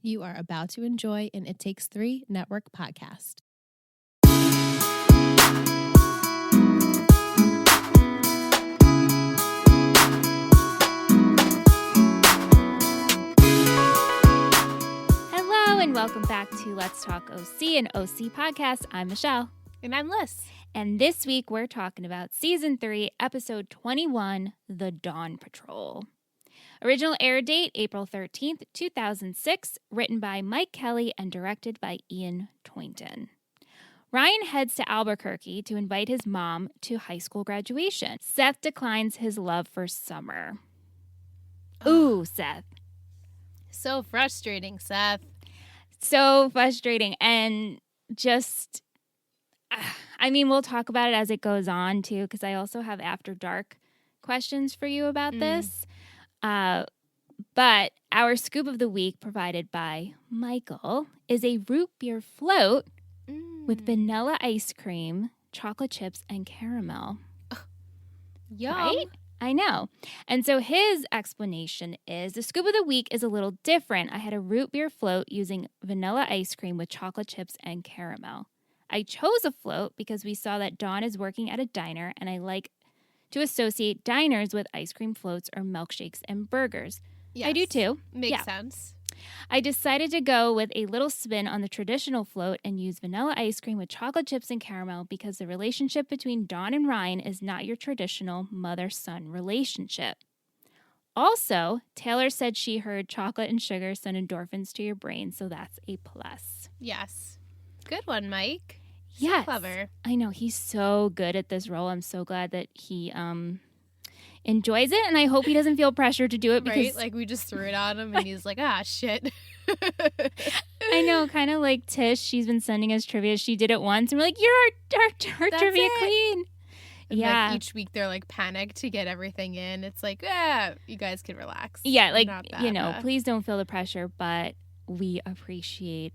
You are about to enjoy an It Takes Three Network podcast. Hello and welcome back to Let's Talk OC, an OC podcast. I'm Michelle. And I'm Liz. And this week we're talking about Season 3, Episode 21, The Dawn Patrol. Original air date, April 13th, 2006, written by Mike Kelly and directed by E21. Ryan heads to Albuquerque to invite his mom to high school graduation. Seth declines his love for Summer. Ooh, Seth. So frustrating, Seth. So frustrating. And just, we'll talk about it as it goes on, too, because I also have After Dark questions for you about this. But our scoop of the week, provided by Michael, is a root beer float with vanilla ice cream, chocolate chips, and caramel. Yum. Right? I know. And so his explanation is the scoop of the week is a little different. I had a root beer float using vanilla ice cream with chocolate chips and caramel. I chose a float because we saw that Dawn is working at a diner, and I like to associate diners with ice cream floats or milkshakes and burgers. Yes. I do too. Makes sense. I decided to go with a little spin on the traditional float and use vanilla ice cream with chocolate chips and caramel because the relationship between Dawn and Ryan is not your traditional mother-son relationship. Also, Taylor said she heard chocolate and sugar send endorphins to your brain, so that's a plus. Yes. Good one, Mike. Yes. So clever. I know. He's so good at this role. I'm so glad that he enjoys it, and I hope he doesn't feel pressure to do it because Right? Like we just threw it on him and he's like, shit. I know, kind of like Tish. She's been sending us trivia. She did it once, and we're like, "You're our trivia queen." And yeah. Like each week they're like panicked to get everything in. It's like, you guys can relax. Yeah, like, Not that, please don't feel the pressure, but we appreciate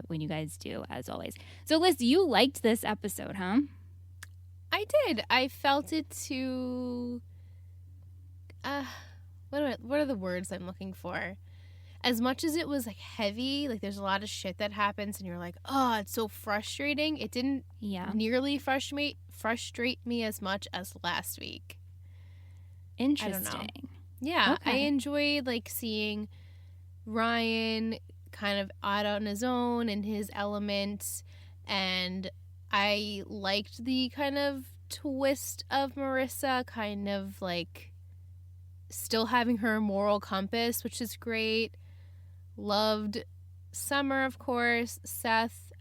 when you guys do, as always. So, Liz, you liked this episode, huh? I did. I felt it to. What are the words I'm looking for? As much as it was like heavy, like there's a lot of shit that happens, and you're like, oh, it's so frustrating. It didn't nearly frustrate me as much as last week. Interesting. I don't know. Yeah, okay. I enjoyed like seeing Ryan kind of out on his own in his element, and I liked the kind of twist of Marissa kind of like still having her moral compass, which is great. Loved Summer, of course. Seth,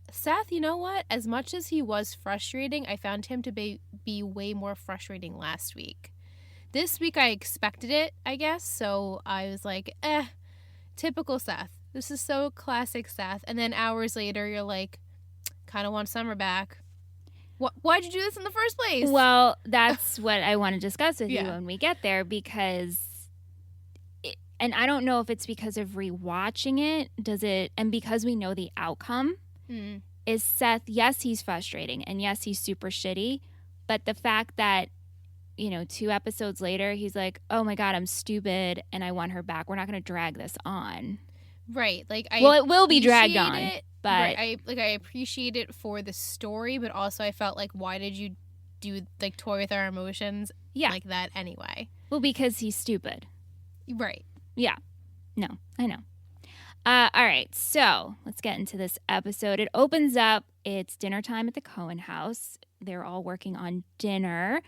you know what? As much as he was frustrating, I found him to be way more frustrating last week. This week I expected it, I guess, so I was like, typical Seth. This is so classic Seth. And then hours later, you're like, kind of want Summer back. Why'd you do this in the first place? Well, that's what I want to discuss with you when we get there, because, and I don't know if it's because of rewatching it, and because we know the outcome, is Seth, yes, he's frustrating, and yes, he's super shitty, but the fact that, 2 episodes later, he's like, oh my God, I'm stupid, and I want her back. We're not going to drag this on. Right. It will be dragged on. But right, I appreciate it for the story, but also I felt like, why did you toy with our emotions like that anyway? Well, because he's stupid. Right. Yeah. No, I know. All right, so let's get into this episode. It opens up, it's dinner time at the Cohen house. They're all working on dinner.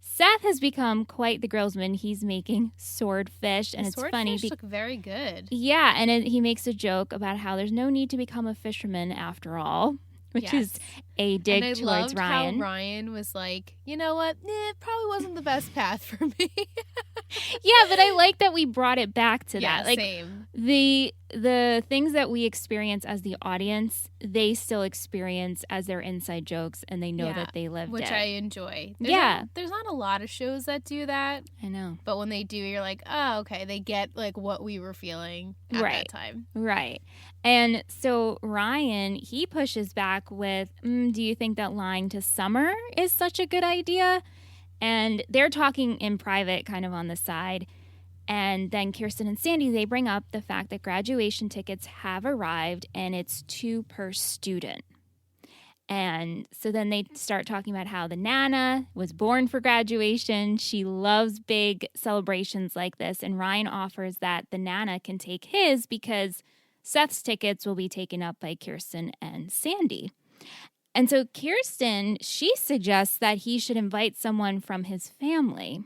Seth has become quite the grillsman. He's making swordfish, and it's funny. Swordfish look very good. Yeah, and he makes a joke about how there's no need to become a fisherman after all, which is a dig towards Ryan. And I loved how Ryan was like, you know what? It probably wasn't the best path for me. Yeah, but I like that we brought it back to that. Like, same. The things that we experience as the audience, they still experience as their inside jokes, and they know that they lived which it. I enjoy. There's not a lot of shows that do that. I know. But when they do, you're like, oh, okay, they get like what we were feeling at that time. Right. And so Ryan, he pushes back with, do you think that lying to Summer is such a good idea? And they're talking in private, kind of on the side. And then Kirsten and Sandy, they bring up the fact that graduation tickets have arrived and it's 2 per student. And so then they start talking about how the Nana was born for graduation. She loves big celebrations like this. And Ryan offers that the Nana can take his because Seth's tickets will be taken up by Kirsten and Sandy. And so Kirsten, she suggests that he should invite someone from his family.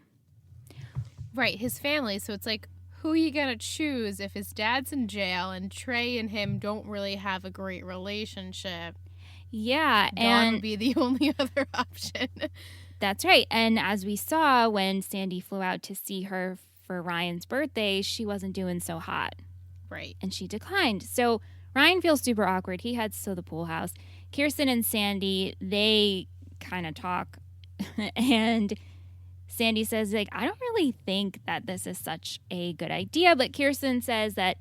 Right, his family. So it's like, who are you going to choose if his dad's in jail and Trey and him don't really have a great relationship? Yeah. Dawn would be the only other option. That's right. And as we saw when Sandy flew out to see her for Ryan's birthday, she wasn't doing so hot. Right. And she declined. So Ryan feels super awkward. He heads to the pool house. Kirsten and Sandy, they kind of talk. And Sandy says, like, I don't really think that this is such a good idea. But Kirsten says that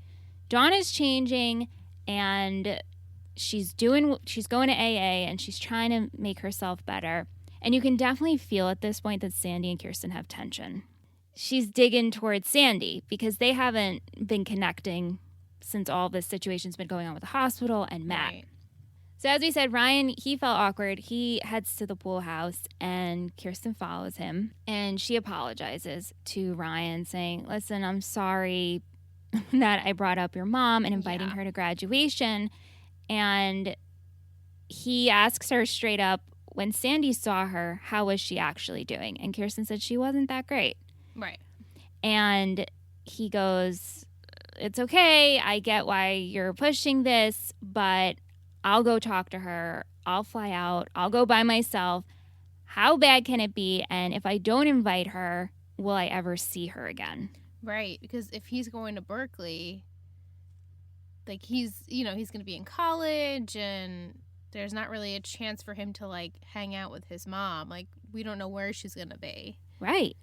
Dawn is changing and she's going to AA and she's trying to make herself better. And you can definitely feel at this point that Sandy and Kirsten have tension. She's digging towards Sandy because they haven't been connecting since all this situation's been going on with the hospital and Matt. Right. So as we said, Ryan, he felt awkward. He heads to the pool house and Kirsten follows him. And she apologizes to Ryan saying, listen, I'm sorry that I brought up your mom and inviting her to graduation. And he asks her straight up, when Sandy saw her, how was she actually doing? And Kirsten said she wasn't that great. Right. And he goes, it's okay. I get why you're pushing this, but I'll go talk to her. I'll fly out. I'll go by myself. How bad can it be? And if I don't invite her, will I ever see her again? Right. Because if he's going to Berkeley, like he's going to be in college and there's not really a chance for him to like hang out with his mom. Like we don't know where she's going to be. Right.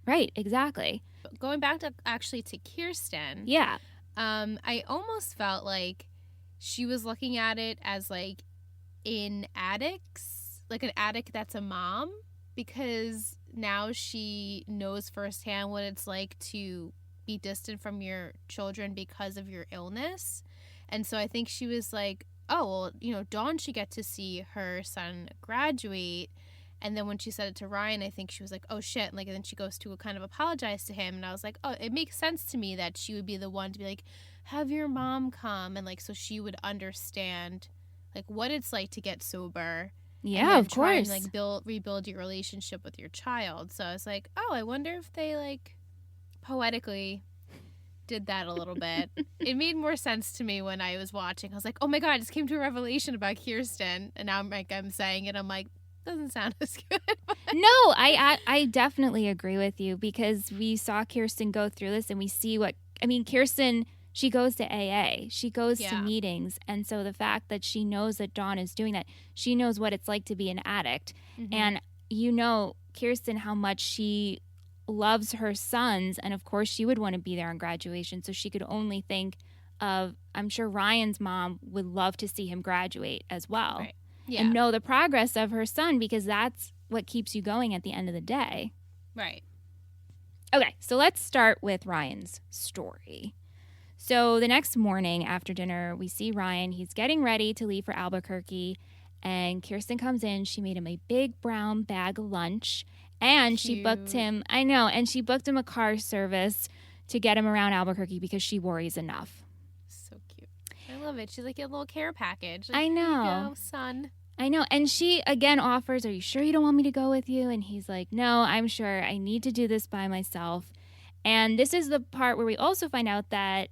Right. Exactly. But going back to actually to Kirsten. Yeah. I almost felt like she was looking at it as like in addicts, like an addict that's a mom, because now she knows firsthand what it's like to be distant from your children because of your illness. And so I think she was like, oh, well, Dawn should get to see her son graduate. And then when she said it to Ryan, I think she was like, oh, shit. And then she goes to kind of apologize to him. And I was like, oh, it makes sense to me that she would be the one to be like, have your mom come. And so she would understand what it's like to get sober. Yeah, of course. And rebuild your relationship with your child. So I was like, oh, I wonder if they poetically did that a little bit. It made more sense to me when I was watching. I was like, oh my God, I just came to a revelation about Kirsten. And now I'm saying it. I'm like, doesn't sound as good. No, I definitely agree with you because we saw Kirsten go through this and we see Kirsten, she goes to AA. She goes to meetings. And so the fact that she knows that Dawn is doing that, she knows what it's like to be an addict. Mm-hmm. And Kirsten, how much she loves her sons. And of course, she would want to be there on graduation. So she could only think of, I'm sure Ryan's mom would love to see him graduate as well. Right. Yeah. And know the progress of her son because that's what keeps you going at the end of the day. Right. Okay, so let's start with Ryan's story. So the next morning after dinner, we see Ryan. He's getting ready to leave for Albuquerque, and Kirsten comes in. She made him a big brown bag of lunch, and she booked him, she booked him a car service to get him around Albuquerque because she worries enough. So cute. I love it. She's like a little care package. I know. Here you go, son. I know. And she again offers, are you sure you don't want me to go with you? And he's like, no, I'm sure. I need to do this by myself. And this is the part where we also find out that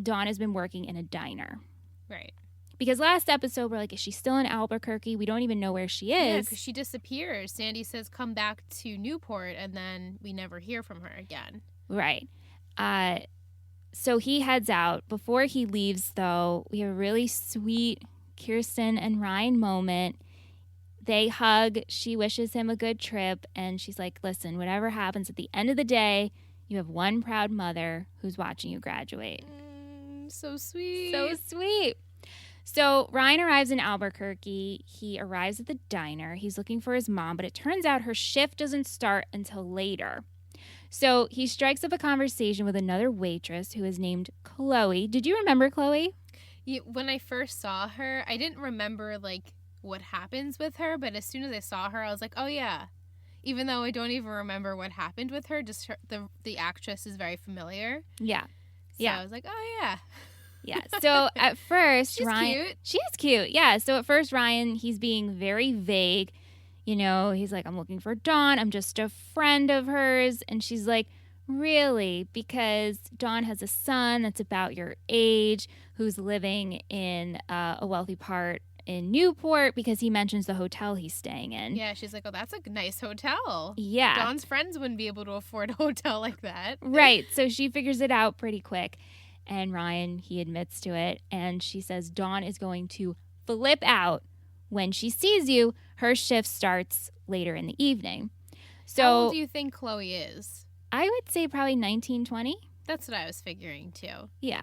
Dawn has been working in a diner. Right. Because last episode, we're like, is she still in Albuquerque? We don't even know where she is. Yeah, because she disappears. Sandy says, come back to Newport, and then we never hear from her again. Right. So he heads out. Before he leaves, though, we have a really sweet Kirsten and Ryan moment. They hug. She wishes him a good trip. And she's like, listen, whatever happens at the end of the day, you have one proud mother who's watching you graduate. So sweet. So sweet. So Ryan arrives in Albuquerque. He arrives at the diner. He's looking for his mom, but it turns out her shift doesn't start until later. So he strikes up a conversation with another waitress who is named Chloe. Did you remember Chloe? When I first saw her, I didn't remember like what happens with her, but as soon as I saw her, I was like, oh yeah. Even though I don't even remember what happened with her, just the actress is very familiar. Yeah. So I was like, oh yeah. Yeah. So at first, She's Ryan. cute. She is cute. Yeah. So at first, Ryan, he's being very vague. You know, he's like, I'm looking for Dawn. I'm just a friend of hers. And she's like, really? Because Dawn has a son that's about your age who's living in a wealthy part in Newport because he mentions the hotel he's staying in. Yeah, she's like, oh, that's a nice hotel. Yeah. Dawn's friends wouldn't be able to afford a hotel like that. Right. So she figures it out pretty quick. And Ryan, he admits to it. And she says Dawn is going to flip out when she sees you. Her shift starts later in the evening. So how old do you think Chloe is? I would say probably 19, 20. That's what I was figuring too. Yeah.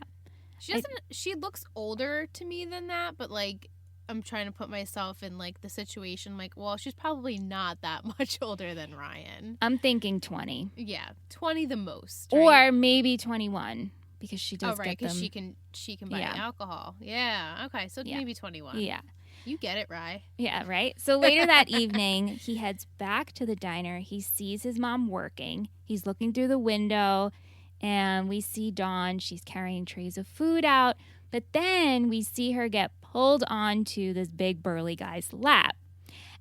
She looks older to me than that, but like I'm trying to put myself in like the situation like, well, she's probably not that much older than Ryan. I'm thinking 20. Yeah, 20 the most. Right? Or maybe 21 because she does right, get them. because she can buy alcohol. Yeah, okay, so maybe 21. Yeah. You get it, Rye. Yeah, right? So later that evening, he heads back to the diner. He sees his mom working. He's looking through the window, and we see Dawn. She's carrying trays of food out. But then we see her get pulled onto this big burly guy's lap.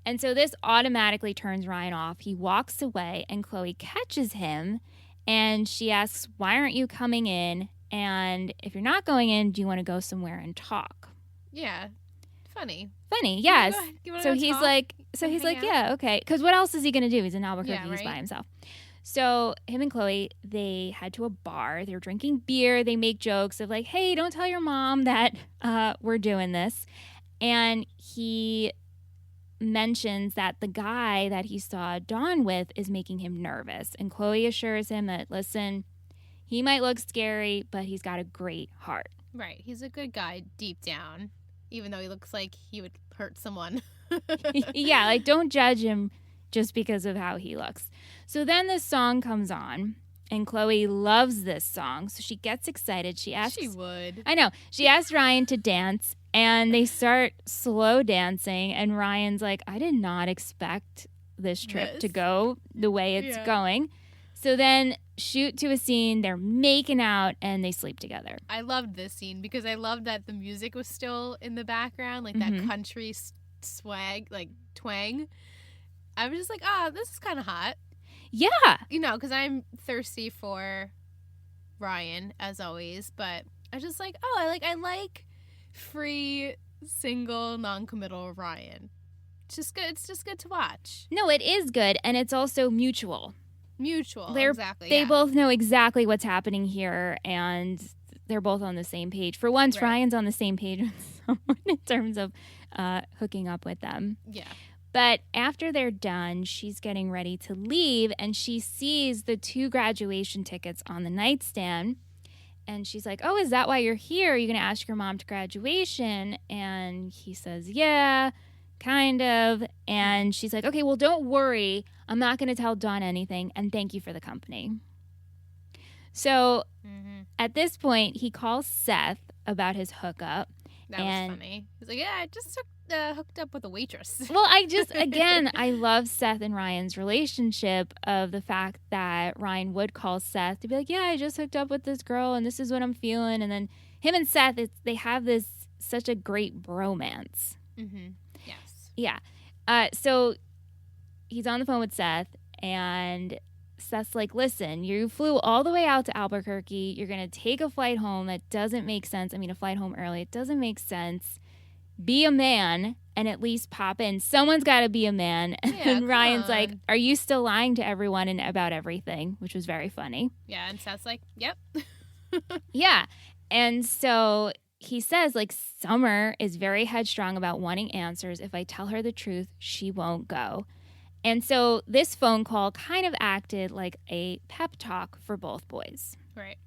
And so this automatically turns Ryan off. He walks away, and Chloe catches him, and she asks, why aren't you coming in? And if you're not going in, do you want to go somewhere and talk? Yeah. Funny, yes. So he's like, yeah, okay. Because what else is he going to do? He's in Albuquerque. He's by himself. So him and Chloe, they head to a bar. They're drinking beer. They make jokes of like, hey, don't tell your mom that we're doing this. And he mentions that the guy that he saw Dawn with is making him nervous. And Chloe assures him that, listen, he might look scary, but he's got a great heart. Right. He's a good guy deep down, even though he looks like he would hurt someone. Yeah, like don't judge him just because of how he looks. So then this song comes on, and Chloe loves this song, so she gets excited. She asks... She would. I know. She asks Ryan to dance, and they start slow dancing, and Ryan's like, I did not expect this trip to go the way it's going. So then shoot to a scene, they're making out, and they sleep together. I loved this scene because I loved that the music was still in the background, like that country swag, like twang. I was just like, this is kind of hot. Yeah. You know, because I'm thirsty for Ryan, as always, but I just like, I like free, single, non-committal Ryan. It's just good. It's just good to watch. No, it is good, and it's also mutual. Exactly. They both know exactly what's happening here, and they're both on the same page. For once, Ryan's on the same page with someone in terms of hooking up with them. Yeah. But after they're done, she's getting ready to leave, and she sees the 2 graduation tickets on the nightstand. And she's like, oh, is that why you're here? Are you going to ask your mom to graduation? And he says, yeah, kind of. And she's like, okay, well, don't worry. I'm not going to tell Dawn anything, and thank you for the company. So at this point, he calls Seth about his hookup. That was funny. He's like, yeah, I just hooked up with a waitress. Well, I love Seth and Ryan's relationship of the fact that Ryan would call Seth to be like, yeah, I just hooked up with this girl and this is what I'm feeling. And then him and Seth, they have such a great bromance. Mm-hmm. Yes. Yeah. So he's on the phone with Seth, and Seth's like, listen, you flew all the way out to Albuquerque. You're going to take a flight home. That doesn't make sense. I mean, a flight home early. It doesn't make sense. Be a man and at least pop in. Someone's got to be a man. And Ryan's like, are you still lying to everyone and about everything? Which was very funny. Yeah, and Seth's like, yep. Yeah. And so he says, like, Summer is very headstrong about wanting answers. If I tell her the truth, she won't go. And so this phone call kind of acted like a pep talk for both boys. Right.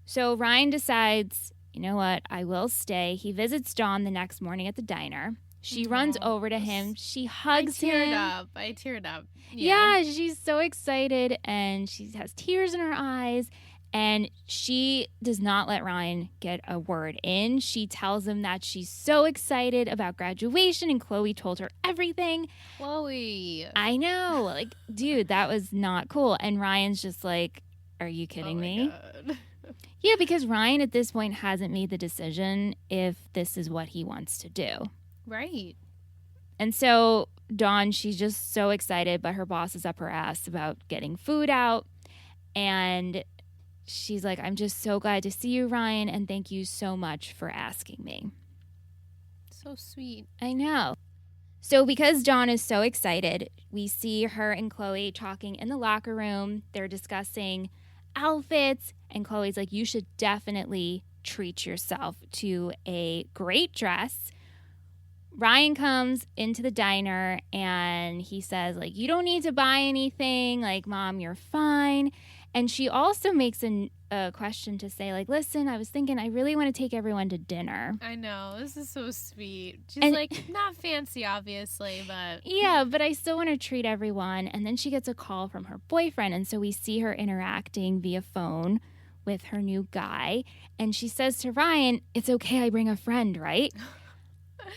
So Ryan decides, you know what, I will stay. He visits Dawn the next morning at the diner. She runs over to him. She hugs him. I teared up. Yeah, she's so excited, and she has tears in her eyes. And she does not let Ryan get a word in. She tells him that she's so excited about graduation, and Chloe told her everything. Chloe. I know. Like, dude, that was not cool. And Ryan's just like, are you kidding me? God. Yeah, because Ryan at this point hasn't made the decision if this is what he wants to do. Right. And so Dawn, she's just so excited, but her boss is up her ass about getting food out. And she's like, I'm just so glad to see you, Ryan, and thank you so much for asking me. So sweet. I know. So because Dawn is so excited, we see her and Chloe talking in the locker room. They're discussing outfits, and Chloe's like, you should definitely treat yourself to a great dress. Ryan comes into the diner and he says, like, you don't need to buy anything. Like, Mom, you're fine. And she also makes a question to say, like, listen, I was thinking I really want to take everyone to dinner. I know. This is so sweet. She's like, not fancy, obviously, but. Yeah, but I still want to treat everyone. And then she gets a call from her boyfriend. And so we see her interacting via phone with her new guy. And she says to Ryan, it's okay, I bring a friend, right?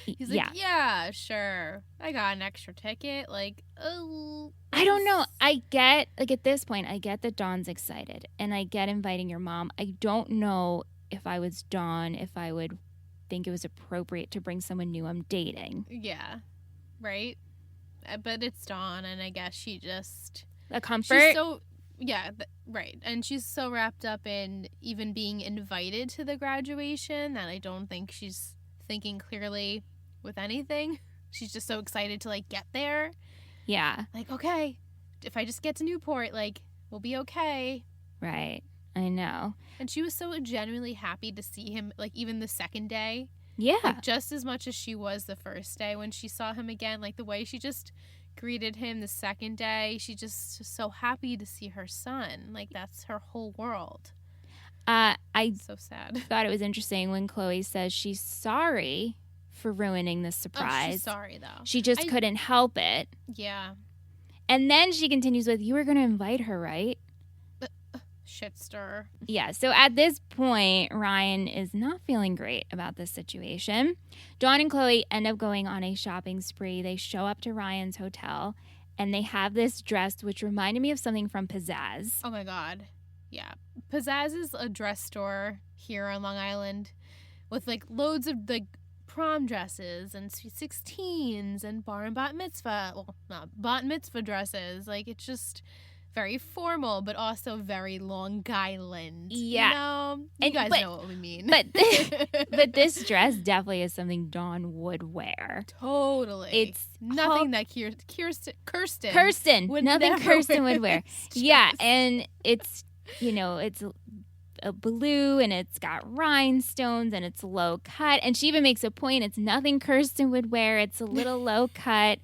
He's like, yeah, sure. I got an extra ticket. Like, oh. I don't know. I get, like, at this point, I get that Dawn's excited. And I get inviting your mom. I don't know if I was Dawn, if I would think it was appropriate to bring someone new I'm dating. Yeah. Right? But it's Dawn, and I guess she just. A comfort? She's so. Yeah, right. And she's so wrapped up in even being invited to the graduation that I don't think she's thinking clearly with anything. She's just so excited to, like, get there. Yeah. Like, okay, if I just get to Newport, like, we'll be okay. Right. I know. And she was so genuinely happy to see him, like, even the second day. Yeah. Like, just as much as she was the first day when she saw him again. Like, the way she just greeted him the second day, she just was so happy to see her son. Like, that's her whole world. I so sad. Thought it was interesting when Chloe says she's sorry for ruining this surprise. Oh, she's sorry, though. She just couldn't help it. Yeah. And then she continues with, you were going to invite her, right? Shit stir. Yeah, so at this point, Ryan is not feeling great about this situation. Dawn and Chloe end up going on a shopping spree. They show up to Ryan's hotel, and they have this dress, which reminded me of something from Pizzazz. Oh, my God. Yeah. Pizzazz is a dress store here on Long Island with, like, loads of, like, prom dresses and sweet 16s and bar and bat mitzvah. Well, not bat mitzvah dresses. Like, it's just very formal, but also very Long Island. Yeah. You know? You guys know what we mean. But this dress definitely is something Dawn would wear. Totally. It's nothing that Kirsten would nothing never Kirsten would wear. Dress. Yeah, and it's, you know, it's a blue and it's got rhinestones and it's low cut. And she even makes a point, it's nothing Kirsten would wear. It's a little low cut.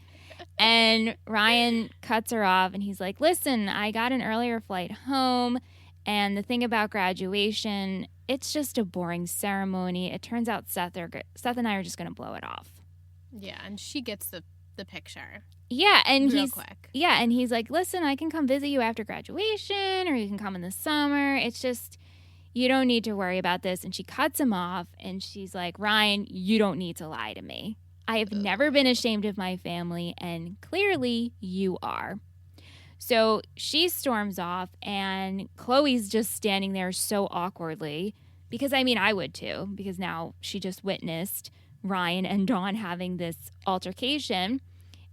And Ryan cuts her off and he's like, listen, I got an earlier flight home. And the thing about graduation, it's just a boring ceremony. It turns out Seth and I are just going to blow it off. Yeah, and she gets the picture. Yeah, and real quick. Yeah, and he's like, listen, I can come visit you after graduation, or you can come in the summer. It's just, you don't need to worry about this. And she cuts him off, and she's like, Ryan, you don't need to lie to me. I have never been ashamed of my family, and clearly you are. So she storms off, and Chloe's just standing there so awkwardly, because, I mean, I would too, because now she just witnessed Ryan and Dawn having this altercation.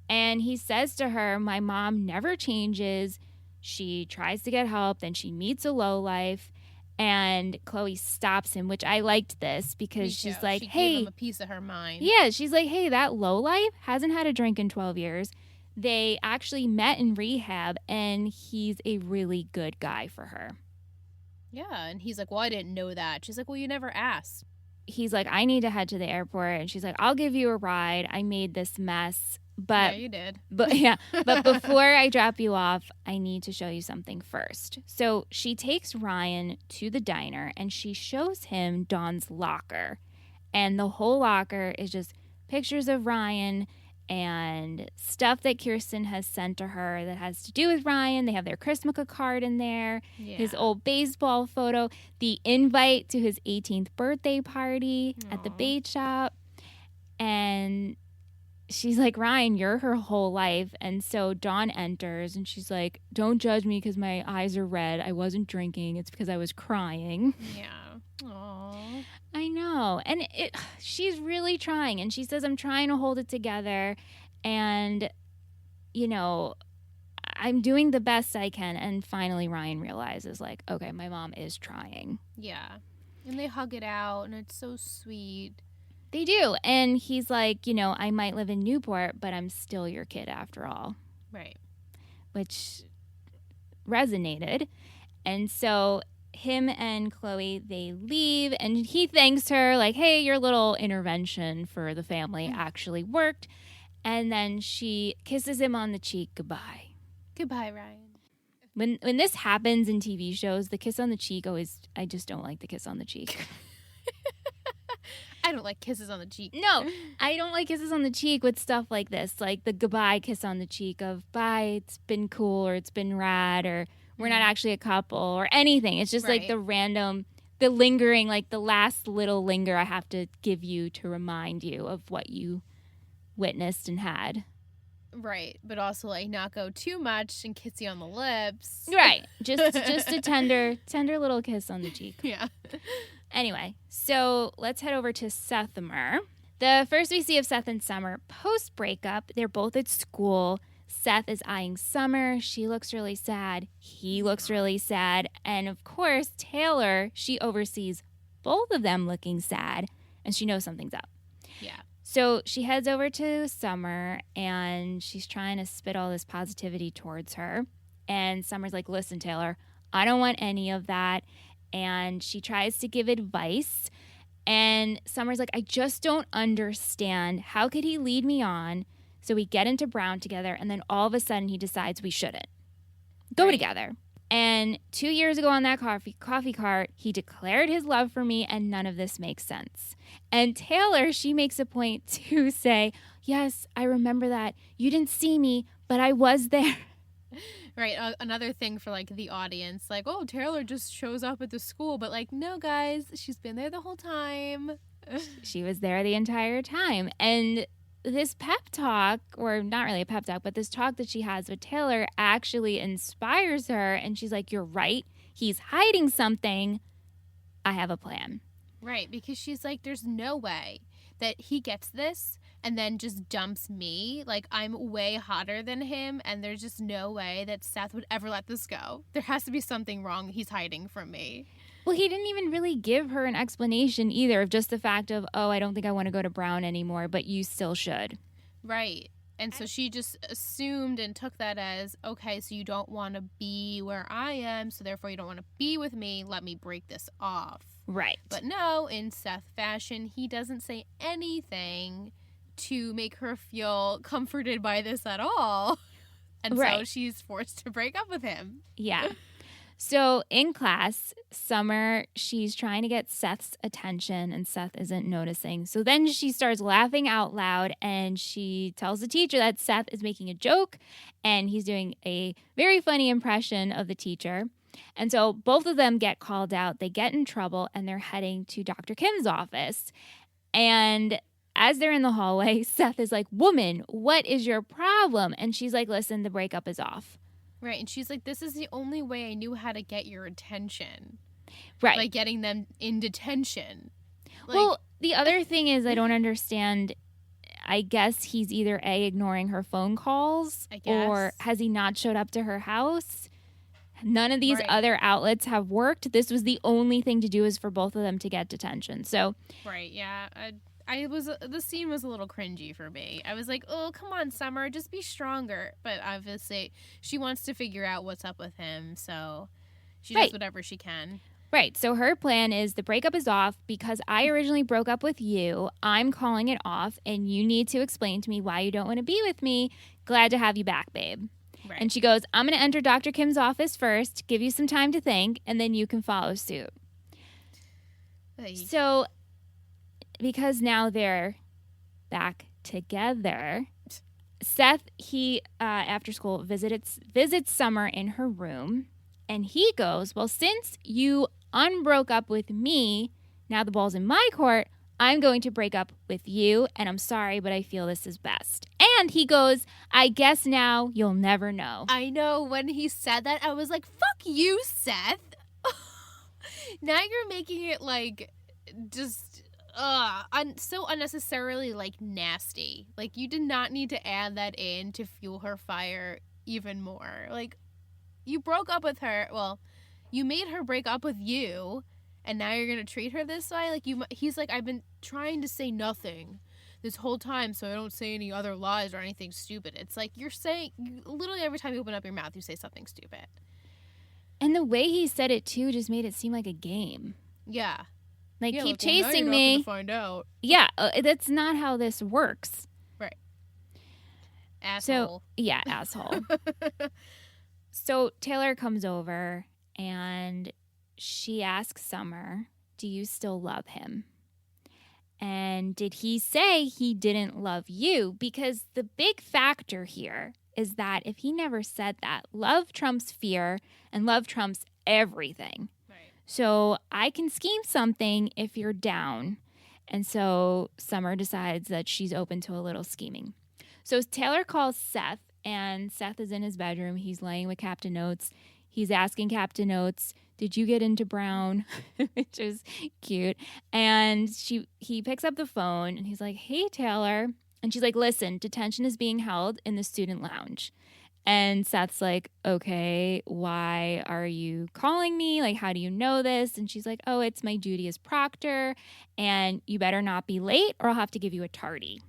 And he says to her, my mom never changes. She tries to get help. Then she meets a lowlife. And Chloe stops him, which I liked this because she's like, hey. Gave him a piece of her mind. Yeah, she's like, hey, that lowlife hasn't had a drink in 12 years. They actually met in rehab, and he's a really good guy for her. Yeah, and he's like, well, I didn't know that. She's like, well, you never asked. He's like, I need to head to the airport. And she's like, I'll give you a ride. I made this mess. But yeah, you did. But before I drop you off, I need to show you something first. So she takes Ryan to the diner and she shows him Dawn's locker. And the whole locker is just pictures of Ryan and stuff that Kirsten has sent to her that has to do with Ryan. They have their Christmas card in there, his old baseball photo, the invite to his 18th birthday party at the bait shop. And she's like, Ryan, you're her whole life. And so Dawn enters and she's like, don't judge me because my eyes are red. I wasn't drinking. It's because I was crying. Yeah. Aww. I know. And she's really trying. And she says, I'm trying to hold it together. And, you know, I'm doing the best I can. And finally, Ryan realizes, like, okay, my mom is trying. Yeah. And they hug it out. And it's so sweet. They do. And he's like, you know, I might live in Newport, but I'm still your kid after all. Right. Which resonated. And so him and Chloe, they leave, and he thanks her like, hey, your little intervention for the family actually worked. And then she kisses him on the cheek. Goodbye. Goodbye, Ryan. When this happens in TV shows, the kiss on the cheek I just don't like the kiss on the cheek. I don't like kisses on the cheek. No, I don't like kisses on the cheek with stuff like this, like the goodbye kiss on the cheek of bye, it's been cool, or it's been rad, or we're not actually a couple, or anything. It's just like the random, the lingering, like the last little linger I have to give you to remind you of what you witnessed and had. Right, but also like not go too much and kiss you on the lips. Right, just a tender little kiss on the cheek. Yeah. Anyway, so let's head over to Sethimer. The first we see of Seth and Summer post-breakup, they're both at school. Seth is eyeing Summer. She looks really sad. He looks really sad. And of course, Taylor, she oversees both of them looking sad, and she knows something's up. Yeah. So she heads over to Summer, and she's trying to spit all this positivity towards her. And Summer's like, listen, Taylor, I don't want any of that. And she tries to give advice. And Summer's like, I just don't understand. How could he lead me on? So we get into Brown together, and then all of a sudden he decides we shouldn't go together. And 2 years ago on that coffee cart, he declared his love for me, and none of this makes sense. And Taylor, she makes a point to say, yes, I remember that. You didn't see me, but I was there. Right. Another thing for like the audience, like, oh, Taylor just shows up at the school, but like, no, guys, she's been there the whole time. She was there the entire time. And this pep talk, or not really a pep talk, but this talk that she has with Taylor actually inspires her. And she's like, you're right. He's hiding something. I have a plan. Right. Because she's like, there's no way that he gets this and then just dumps me. Like, I'm way hotter than him, and there's just no way that Seth would ever let this go. There has to be something wrong he's hiding from me. Well, he didn't even really give her an explanation either of just the fact of, oh, I don't think I want to go to Brown anymore, but you still should. Right. And so she just assumed and took that as, okay, so you don't want to be where I am, so therefore you don't want to be with me. Let me break this off. Right. But no, in Seth fashion, he doesn't say anything to make her feel comforted by this at all. And so she's forced to break up with him. Yeah. So in class, Summer, she's trying to get Seth's attention, and Seth isn't noticing. So then she starts laughing out loud, and she tells the teacher that Seth is making a joke, and he's doing a very funny impression of the teacher. And so both of them get called out. They get in trouble, and they're heading to Dr. Kim's office. And as they're in the hallway, Seth is like, woman, what is your problem? And she's like, listen, the breakup is off. Right, and she's like, this is the only way I knew how to get your attention. Right. Like getting them in detention. Like, well, the other thing is I don't understand. I guess he's either A, ignoring her phone calls, or has he not showed up to her house? None of these other outlets have worked. This was the only thing to do is for both of them to get detention. So, right, yeah. The scene was a little cringy for me. I was like, oh, come on, Summer, just be stronger. But obviously, she wants to figure out what's up with him, so she does whatever she can. Right, so her plan is the breakup is off because I originally broke up with you. I'm calling it off, and you need to explain to me why you don't want to be with me. Glad to have you back, babe. Right. And she goes, I'm going to enter Dr. Kim's office first, give you some time to think, and then you can follow suit. So because now they're back together. Seth, he after school visits Summer in her room, and he goes, well, since you unbroke up with me, now the ball's in my court. I'm going to break up with you, and I'm sorry, but I feel this is best. And he goes, I guess now you'll never know. I know, when he said that, I was like, fuck you, Seth. Now you're making it like just so unnecessarily like nasty. Like, you did not need to add that in to fuel her fire even more. Like, you broke up with her. Well, you made her break up with you, and now you're gonna treat her this way. Like, he's like, I've been trying to say nothing this whole time, so I don't say any other lies or anything stupid. It's like you're saying, literally every time you open up your mouth, you say something stupid. And the way he said it too just made it seem like a game. Yeah. Like, yeah, keep like, chasing well, now you're me. not gonna find out. Yeah, that's not how this works. Right. Asshole. So, yeah, asshole. So Taylor comes over and she asks Summer, do you still love him? And did he say he didn't love you? Because the big factor here is that if he never said that, love trumps fear and love trumps everything. Right. So I can scheme something if you're down. And so Summer decides that she's open to a little scheming. So Taylor calls Seth, and Seth is in his bedroom. He's laying with Captain Oates. He's asking Captain Oates, did you get into Brown? Which is cute. And he picks up the phone, and he's like, hey, Taylor. And she's like, listen, detention is being held in the student lounge. And Seth's like, okay, why are you calling me? Like, how do you know this? And she's like, oh, it's my duty as proctor, and you better not be late or I'll have to give you a tardy.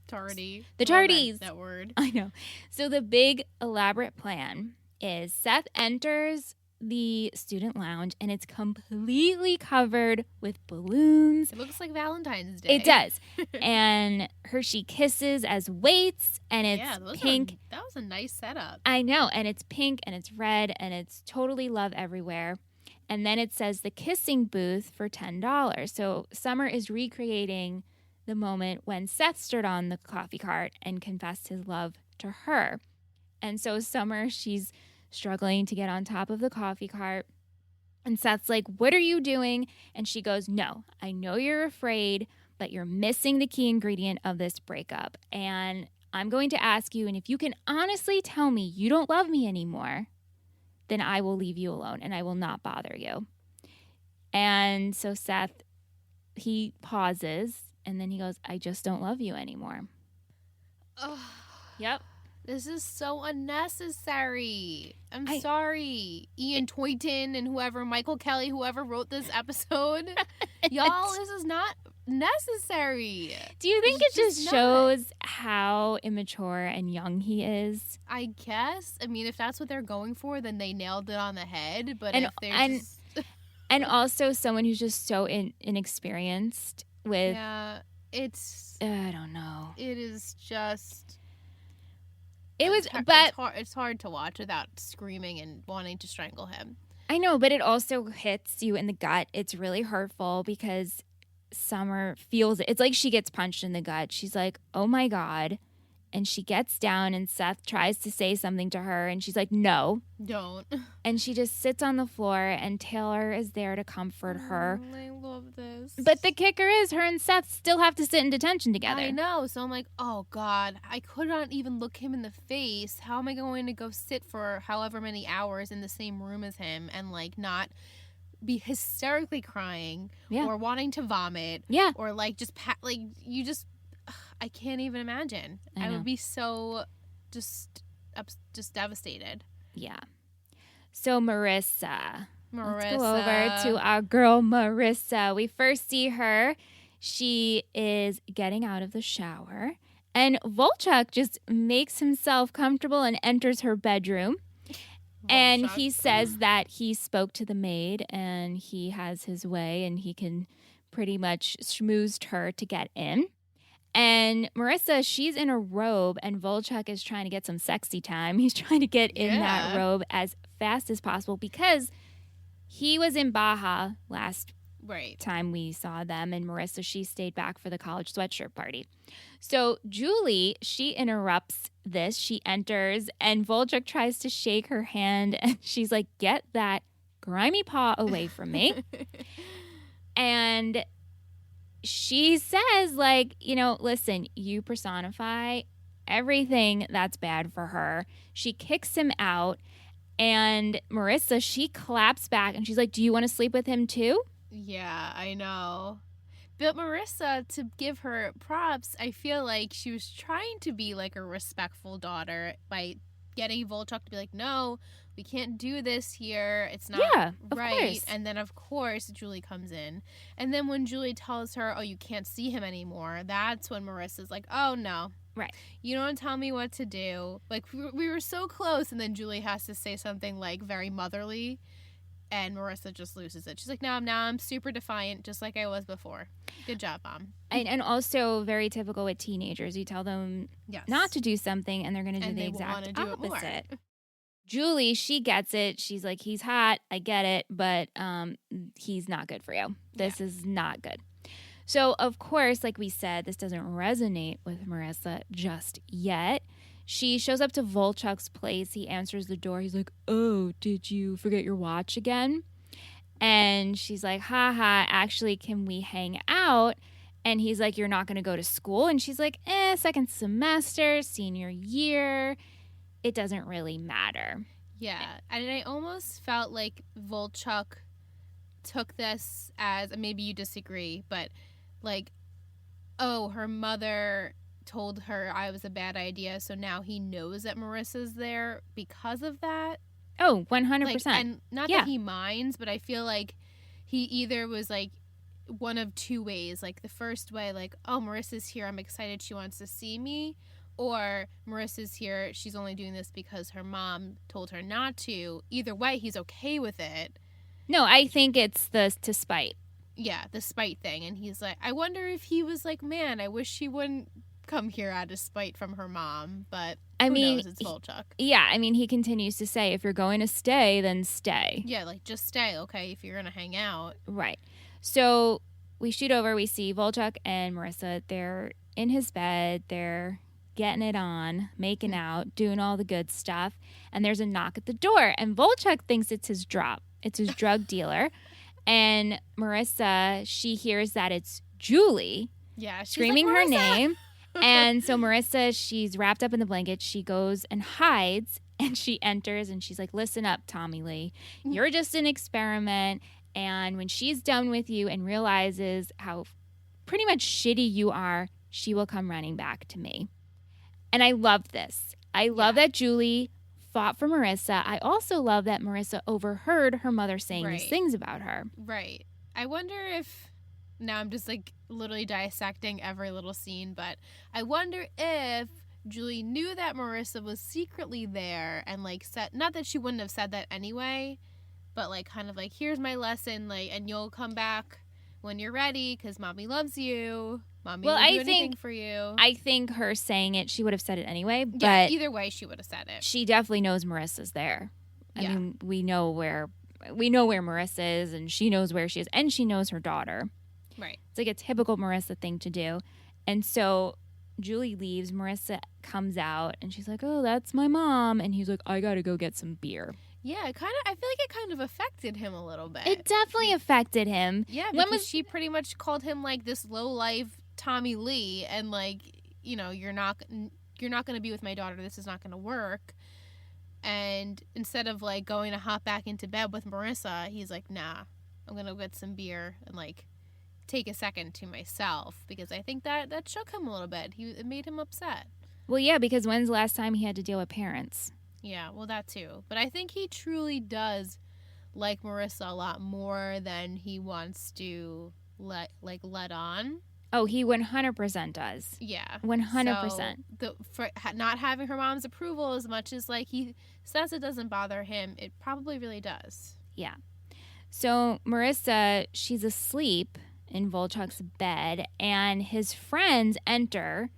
Tardy. The tardies. That word. I know. So the big elaborate plan is Seth enters the student lounge, and it's completely covered with balloons. It looks like Valentine's Day. It does. And Hershey Kisses as weights, and it's pink. That was a nice setup. I know. And it's pink, and it's red, and it's totally love everywhere. And then it says the kissing booth for $10. So Summer is recreating the moment when Seth stood on the coffee cart and confessed his love to her. And so Summer, she's struggling to get on top of the coffee cart. And Seth's like, what are you doing? And she goes, no, I know you're afraid, but you're missing the key ingredient of this breakup. And I'm going to ask you, and if you can honestly tell me you don't love me anymore, then I will leave you alone and I will not bother you. And so Seth, he pauses, and then he goes, I just don't love you anymore. Oh, yep. This is so unnecessary. I'm sorry, E21 and whoever, Michael Kelly, whoever wrote this episode. Y'all, this is not necessary. Do you think it just shows how immature and young he is? I guess. I mean, if that's what they're going for, then they nailed it on the head. But if they're and also someone who's just so inexperienced with... Yeah, it's... I don't know. It is just... It's hard to watch without screaming and wanting to strangle him. I know, but it also hits you in the gut. It's really hurtful because Summer feels it. It's like she gets punched in the gut. She's like, oh my God. And she gets down, and Seth tries to say something to her, and she's like, no. Don't. And she just sits on the floor, and Taylor is there to comfort her. I love this. But the kicker is her and Seth still have to sit in detention together. I know. So I'm like, oh God, I could not even look him in the face. How am I going to go sit for however many hours in the same room as him and like not be hysterically crying or wanting to vomit or like just I can't even imagine. I would be so just devastated. Yeah. So Marissa. Let's go over to our girl Marissa. We first see her. She is getting out of the shower, and Volchuk just makes himself comfortable and enters her bedroom. And he says that he spoke to the maid and he has his way and he can pretty much schmoozed her to get in. And Marissa, she's in a robe, and Volchuk is trying to get some sexy time. He's trying to get in that robe as fast as possible because he was in Baja last time we saw them. And Marissa, she stayed back for the college sweatshirt party. So Julie, she interrupts this. She enters and Volchuk tries to shake her hand. And she's like, get that grimy paw away from me. And she says, like, listen, you personify everything that's bad for her. She kicks him out. And Marissa, she claps back and she's like, do you want to sleep with him too? Yeah, I know. But Marissa, to give her props, I feel like she was trying to be like a respectful daughter by getting Volchuk to be like, no, we can't do this here. It's not right. Course. And then, of course, Julie comes in. And then when Julie tells her, oh, you can't see him anymore, that's when Marissa's like, oh, no. Right. You don't tell me what to do. Like, we were so close, and then Julie has to say something, like, very motherly, and Marissa just loses it. She's like, no, now I'm super defiant, just like I was before. Good job, Mom. And also very typical with teenagers. You tell them not to do something, and they're going to do the exact opposite. Julie, she gets it. She's like, he's hot. I get it, but he's not good for you. This is not good. So, of course, like we said, this doesn't resonate with Marissa just yet. She shows up to Volchuk's place. He answers the door. He's like, oh, did you forget your watch again? And she's like, haha, actually, can we hang out? And he's like, you're not going to go to school? And she's like, second semester, senior year. It doesn't really matter. Yeah. And I almost felt like Volchuk took this as, maybe you disagree, but like, oh, her mother told her I was a bad idea, so now he knows that Marissa's there because of that. Oh, 100%. Like, and not that he minds, but I feel like he either was like one of two ways. Like the first way, like, oh, Marissa's here, I'm excited, she wants to see me. Or Marissa's here, she's only doing this because her mom told her not to. Either way, he's okay with it. No, I think it's to spite. Yeah, the spite thing. And he's like, I wonder if he was like, man, I wish she wouldn't come here out of spite from her mom. But who knows? It's Volchuk. Yeah, I mean, he continues to say, if you're going to stay, then stay. Yeah, like, just stay, okay, if you're going to hang out. Right. So we shoot over, we see Volchuk and Marissa. They're in his bed. They're getting it on, making out, doing all the good stuff. And there's a knock at the door. And Volchuk thinks it's his drop. It's his drug dealer. And Marissa, she hears that it's Julie screaming like, her name. And so Marissa, she's wrapped up in the blanket. She goes and hides, and she enters, and she's like, listen up, Tommy Lee. You're just an experiment. And when she's done with you and realizes how pretty much shitty you are, she will come running back to me. And I love this. I love that Julie fought for Marissa. I also love that Marissa overheard her mother saying these things about her. Right. I wonder if, now I'm just like literally dissecting every little scene, but I wonder if Julie knew that Marissa was secretly there and like said, not that she wouldn't have said that anyway, but like kind of like, here's my lesson, like, and you'll come back when you're ready because mommy loves you. Mommy will do anything for you. I think her saying it, she would have said it anyway. But yeah, either way, she would have said it. She definitely knows Marissa's there. I mean, we know where Marissa is, and she knows where she is, and she knows her daughter. Right. It's like a typical Marissa thing to do. And so Julie leaves. Marissa comes out, and she's like, "Oh, that's my mom." And he's like, "I gotta go get some beer." Yeah, I feel like it kind of affected him a little bit. It definitely affected him. Yeah, because she pretty much called him like this low life Tommy Lee, and like, you know, you're not going to be with my daughter. This is not going to work. And instead of like going to hop back into bed with Marissa, he's like, nah, I'm going to get some beer and like take a second to myself, because I think that shook him a little bit. It made him upset. Well, yeah, because when's the last time he had to deal with parents? Yeah, well, that too. But I think he truly does like Marissa a lot more than he wants to let on. Oh, he 100% does. Yeah. 100%. So for not having her mom's approval, as much as like he says it doesn't bother him, it probably really does. Yeah. So Marissa, she's asleep in Volchuk's bed, and his friends enter,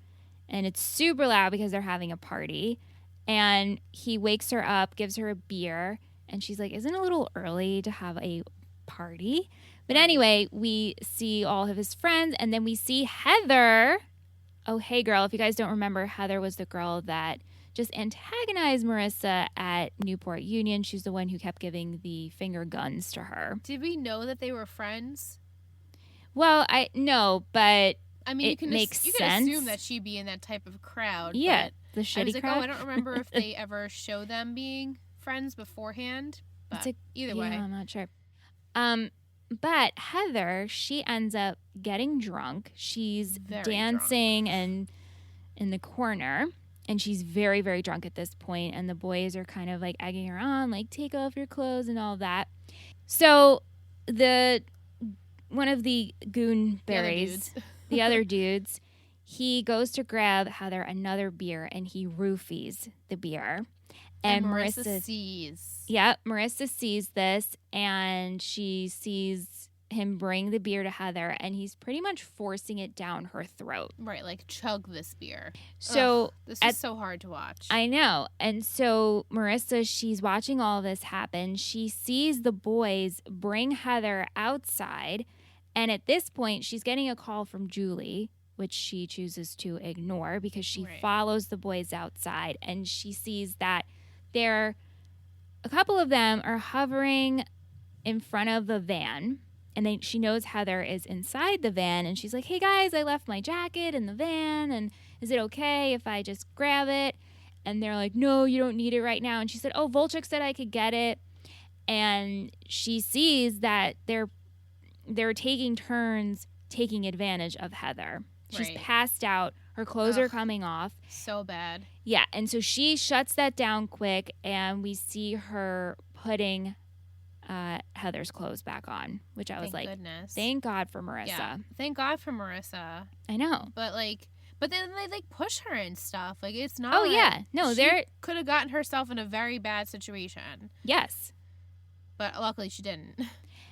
and it's super loud because they're having a party. And he wakes her up, gives her a beer, and she's like, isn't it a little early to have a party? But anyway, we see all of his friends, and then we see Heather. Oh, hey, girl. If you guys don't remember, Heather was the girl that just antagonized Marissa at Newport Union. She's the one who kept giving the finger guns to her. Did we know that they were friends? Well, no, but I mean, it makes sense. You can assume that she'd be in that type of crowd. Yeah, but the shitty I was like, crowd. oh, I don't remember if they ever show them being friends beforehand. But either way. I'm not sure. But Heather, she ends up getting drunk. She's dancing and in the corner, and she's very, very drunk at this point. And the boys are kind of like egging her on, like, take off your clothes and all that. So one of the goonberries, the other dudes, he goes to grab Heather another beer, and he roofies the beer. And Marissa sees. Yeah, Marissa sees this, and she sees him bring the beer to Heather, and he's pretty much forcing it down her throat. Right, like, chug this beer. So this is so hard to watch. I know. And so Marissa, she's watching all of this happen. She sees the boys bring Heather outside, and at this point, she's getting a call from Julie, which she chooses to ignore because she follows the boys outside, and she sees that a couple of them are hovering in front of the van, and she knows Heather is inside the van, and she's like, hey guys, I left my jacket in the van, and is it okay if I just grab it? And they're like, no, you don't need it right now. And she said, oh, Volchuk said I could get it. And she sees that they're taking turns taking advantage of Heather. She's passed out. Her clothes are coming off. So bad. Yeah, and so she shuts that down quick, and we see her putting Heather's clothes back on, which I was goodness. Thank God for Marissa. Yeah, thank God for Marissa. I know. But then they push her and stuff. Like, it's not. Oh, yeah. No, she could have gotten herself in a very bad situation. Yes. But luckily she didn't.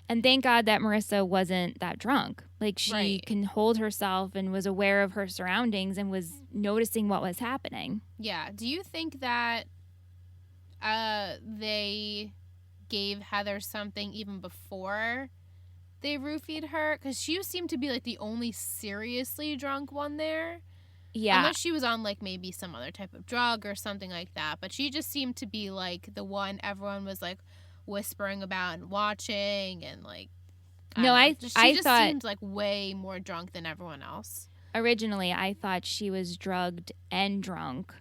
And thank God that Marissa wasn't that drunk. Like, she can hold herself and was aware of her surroundings and was noticing what was happening. Yeah. Do you think that they gave Heather something even before they roofied her? Because she seemed to be, like, the only seriously drunk one there. Yeah. Unless she was on, like, maybe some other type of drug or something like that. But she just seemed to be, like, the one everyone was, like, whispering about and watching, and like I thought seemed like way more drunk than everyone else. Originally, I thought she was drugged and drunk,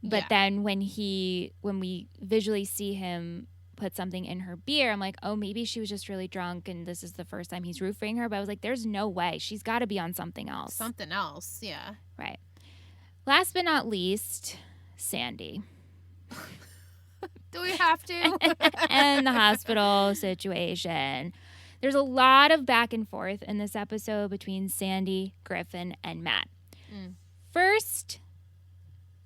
but then when we visually see him put something in her beer, I'm like, oh, maybe she was just really drunk, and this is the first time he's roofing her. But I was like, there's no way, she's got to be on something else. Yeah. Right. Last but not least, Sandy. Do we have to? And the hospital situation. There's a lot of back and forth in this episode between Sandy, Griffin, and Matt. First,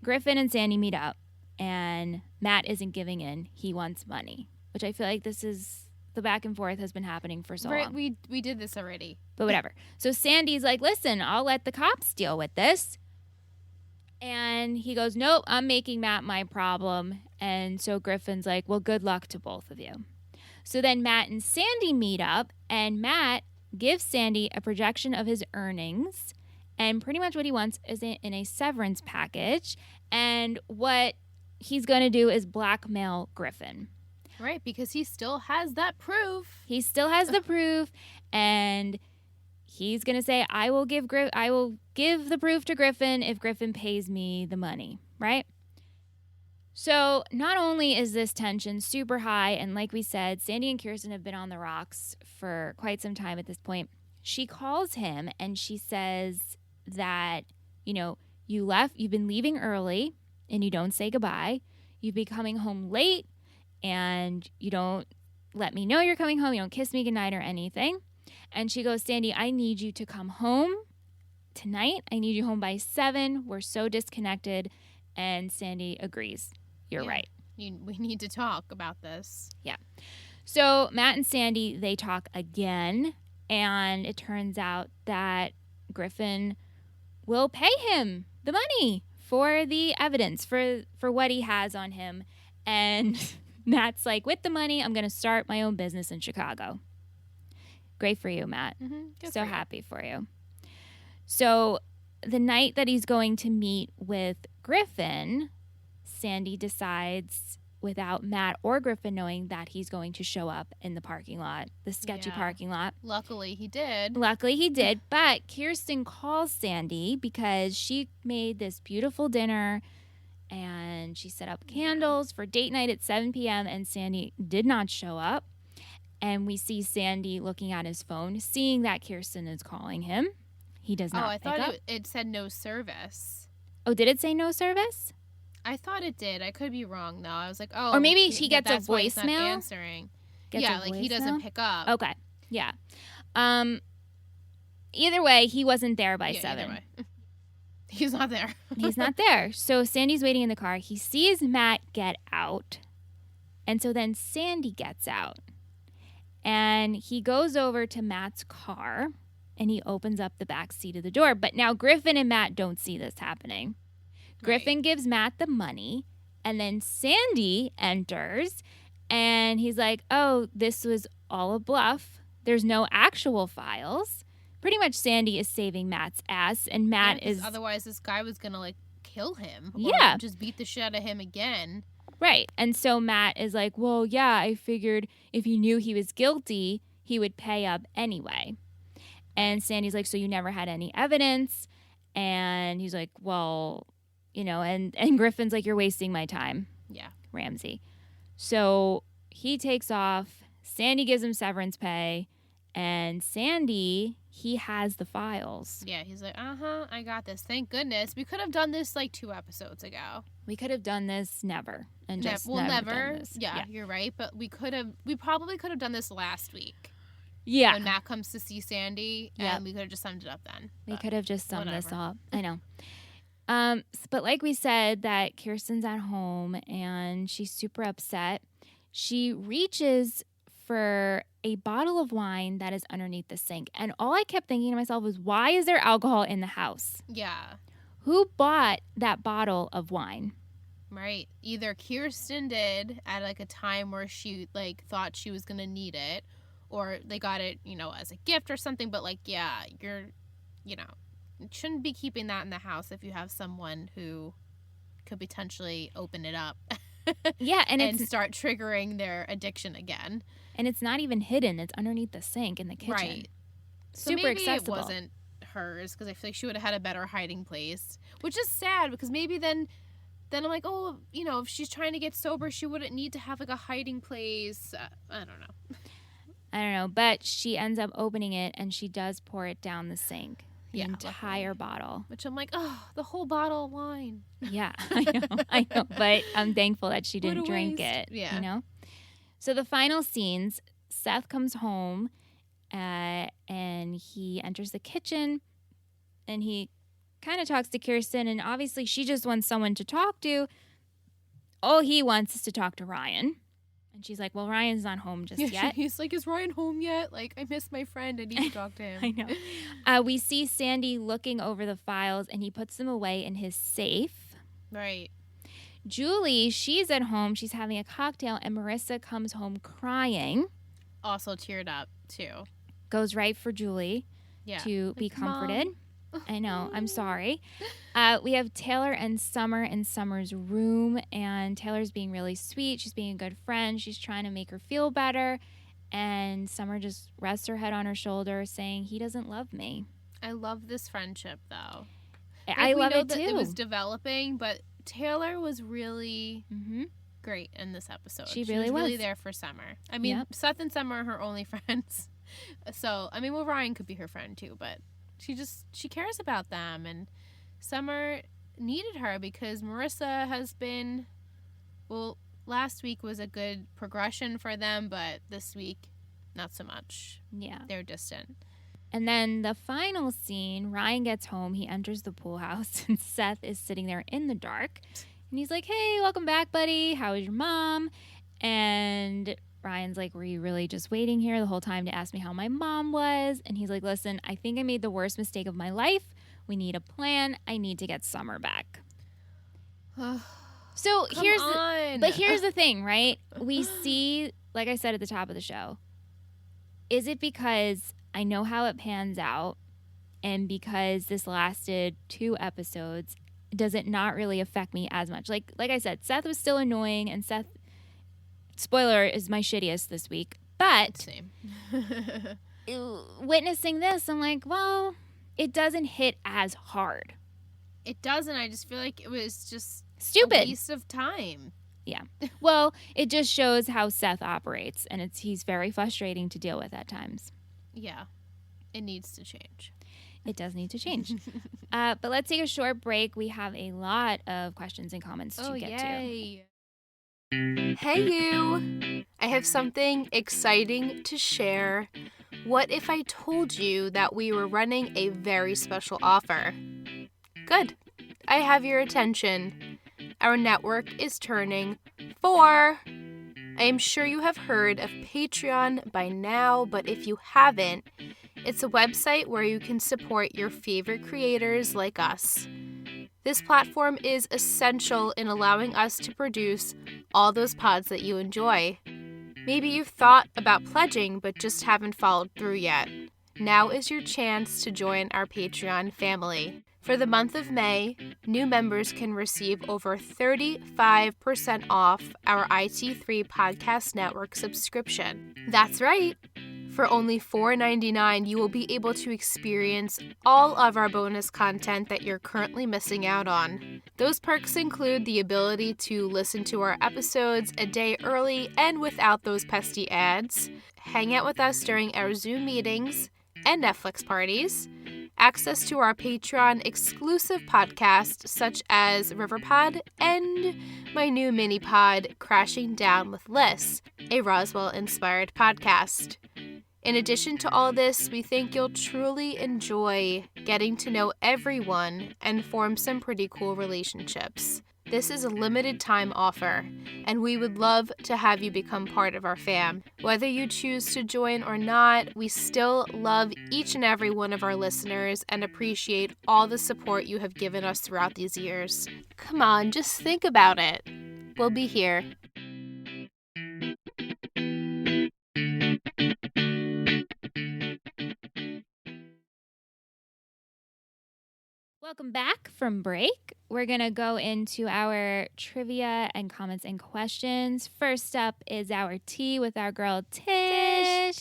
Griffin and Sandy meet up, and Matt isn't giving in. He wants money, which I feel like the back and forth has been happening for so long. We did this already. But whatever. So Sandy's like, listen, I'll let the cops deal with this. And he goes, nope, I'm making Matt my problem. And so Griffin's like, well, good luck to both of you. So then Matt and Sandy meet up, and Matt gives Sandy a projection of his earnings. And pretty much what he wants is in a severance package. And what he's going to do is blackmail Griffin. Right, because he still has that proof. He still has the proof. And he's going to say, I will give the proof to Griffin if Griffin pays me the money, right? So not only is this tension super high, and like we said, Sandy and Kirsten have been on the rocks for quite some time at this point. She calls him and she says that, you've been leaving early and you don't say goodbye. You've been coming home late and you don't let me know you're coming home. You don't kiss me goodnight or anything. And she goes, Sandy, I need you to come home tonight. I need you home by 7. We're so disconnected. And Sandy agrees. You're right. We need to talk about this. Yeah. So Matt and Sandy, they talk again. And it turns out that Griffin will pay him the money for the evidence, for what he has on him. And Matt's like, with the money, I'm going to start my own business in Chicago. Great for you, Matt. Mm-hmm. So happy for you. So the night that he's going to meet with Griffin, Sandy decides, without Matt or Griffin knowing, that he's going to show up in the parking lot, the sketchy parking lot. Luckily he did. But Kirsten calls Sandy because she made this beautiful dinner and she set up candles for date night at 7 p.m. and Sandy did not show up. And we see Sandy looking at his phone, seeing that Kirsten is calling him. He does not I pick up. thought it said no service. Oh, did it say no service? I thought it did. I could be wrong, though. I was like, oh. Or maybe he gets a that's why he's not voicemail? answering. He doesn't pick up. Okay, yeah. Either way, he wasn't there by 7. Either way. He's not there. He's not there. So Sandy's waiting in the car. He sees Matt get out. And so then Sandy gets out. And he goes over to Matt's car and he opens up the back seat of the door. But now Griffin and Matt don't see this happening. Griffin gives Matt the money and then Sandy enters and he's like, oh, this was all a bluff. There's no actual files. Pretty much Sandy is saving Matt's ass and Matt is... Otherwise this guy was going to kill him. Yeah. Or just beat the shit out of him again. Right. And so Matt is like, well, yeah, I figured if he knew he was guilty, he would pay up anyway. And Sandy's like, so you never had any evidence? And he's like, well, and Griffin's like, you're wasting my time. Yeah. Ramsey. So he takes off. Sandy gives him severance pay. And Sandy, he has the files. Yeah, he's like, I got this. Thank goodness. We could have done this 2 episodes ago. We could have done this never. And just never. Done this. Yeah, you're right. But we probably could have done this last week. Yeah. When Matt comes to see Sandy, and we could have just summed it up then. We could have just summed this up. I know. But like we said, that Kirsten's at home and she's super upset. She reaches for a bottle of wine that is underneath the sink. And all I kept thinking to myself was, why is there alcohol in the house? Yeah. Who bought that bottle of wine? Right. Either Kirsten did at a time where she thought she was going to need it, or they got it, as a gift or something. But you're, shouldn't be keeping that in the house if you have someone who could potentially open it up. Yeah, and start triggering their addiction again. And it's not even hidden. It's underneath the sink in the kitchen. Right. So super maybe accessible. It wasn't hers because I feel like she would have had a better hiding place, which is sad because maybe then I'm like, oh, if she's trying to get sober, she wouldn't need to have a hiding place. I don't know. But she ends up opening it and she does pour it down the sink. The entire bottle. Which I'm like, oh, the whole bottle of wine. Yeah, I know. But I'm thankful that she didn't drink it. Yeah. So the final scenes, Seth comes home and he enters the kitchen and he kind of talks to Kirsten, and obviously she just wants someone to talk to. All he wants is to talk to Ryan. And she's like, well, Ryan's not home just yet. He's like, is Ryan home yet? I miss my friend. I need to talk to him. I know. We see Sandy looking over the files, and he puts them away in his safe. Right. Julie, she's at home. She's having a cocktail, and Marissa comes home crying. Also teared up, too. Goes right for Julie to be comforted. Mom. I know. I'm sorry. We have Taylor and Summer in Summer's room, and Taylor's being really sweet. She's being a good friend. She's trying to make her feel better, and Summer just rests her head on her shoulder, saying, he doesn't love me. I love this friendship, though. I love it, too. It was developing, but Taylor was really great in this episode. She really was. Really there for Summer. I mean, Seth and Summer are her only friends. So, Ryan could be her friend, too, but... She cares about them, and Summer needed her because Marissa has been, last week was a good progression for them, but this week, not so much. Yeah. They're distant. And then the final scene, Ryan gets home, he enters the pool house, and Seth is sitting there in the dark, and he's like, hey, welcome back, buddy. How is your mom? And Ryan's like, were you really just waiting here the whole time to ask me how my mom was? And he's like, listen, I think I made the worst mistake of my life. We need a plan. I need to get Summer back. So here's the thing, right? We see, like I said at the top of the show, Is it because I know how it pans out, and because this lasted 2 episodes, does it not really affect me as much? Like I said, Seth was still annoying, and Seth, spoiler, is my shittiest this week. But Same. witnessing this, I'm like, well, it doesn't hit as hard. It doesn't. I just feel like it was just Stupid. a waste of time. Yeah. Well, it just shows how Seth operates, and he's very frustrating to deal with at times. Yeah. It needs to change. It does need to change. But let's take a short break. We have a lot of questions and comments to get to. Hey, you! I have something exciting to share. What if I told you that we were running a very special offer? Good. I have your attention. Our network is turning 4. I am sure you have heard of Patreon by now, but if you haven't, it's a website where you can support your favorite creators like us. This platform is essential in allowing us to produce all those pods that you enjoy. Maybe you've thought about pledging but just haven't followed through yet. Now is your chance to join our Patreon family. For the month of May, new members can receive over 35% off our IT3 Podcast Network subscription. That's right! For only $4.99, you will be able to experience all of our bonus content that you're currently missing out on. Those perks include the ability to listen to our episodes a day early and without those pesky ads, hang out with us during our Zoom meetings and Netflix parties, access to our Patreon exclusive podcasts such as Riverpod and my new mini pod, Crashing Down with Liz, a Roswell-inspired podcast. In addition to all this, we think you'll truly enjoy getting to know everyone and form some pretty cool relationships. This is a limited time offer, and we would love to have you become part of our fam. Whether you choose to join or not, we still love each and every one of our listeners and appreciate all the support you have given us throughout these years. Come on, just think about it. We'll be here. Welcome back from break. We're going to go into our trivia and comments and questions. First up is our tea with our girl Tish.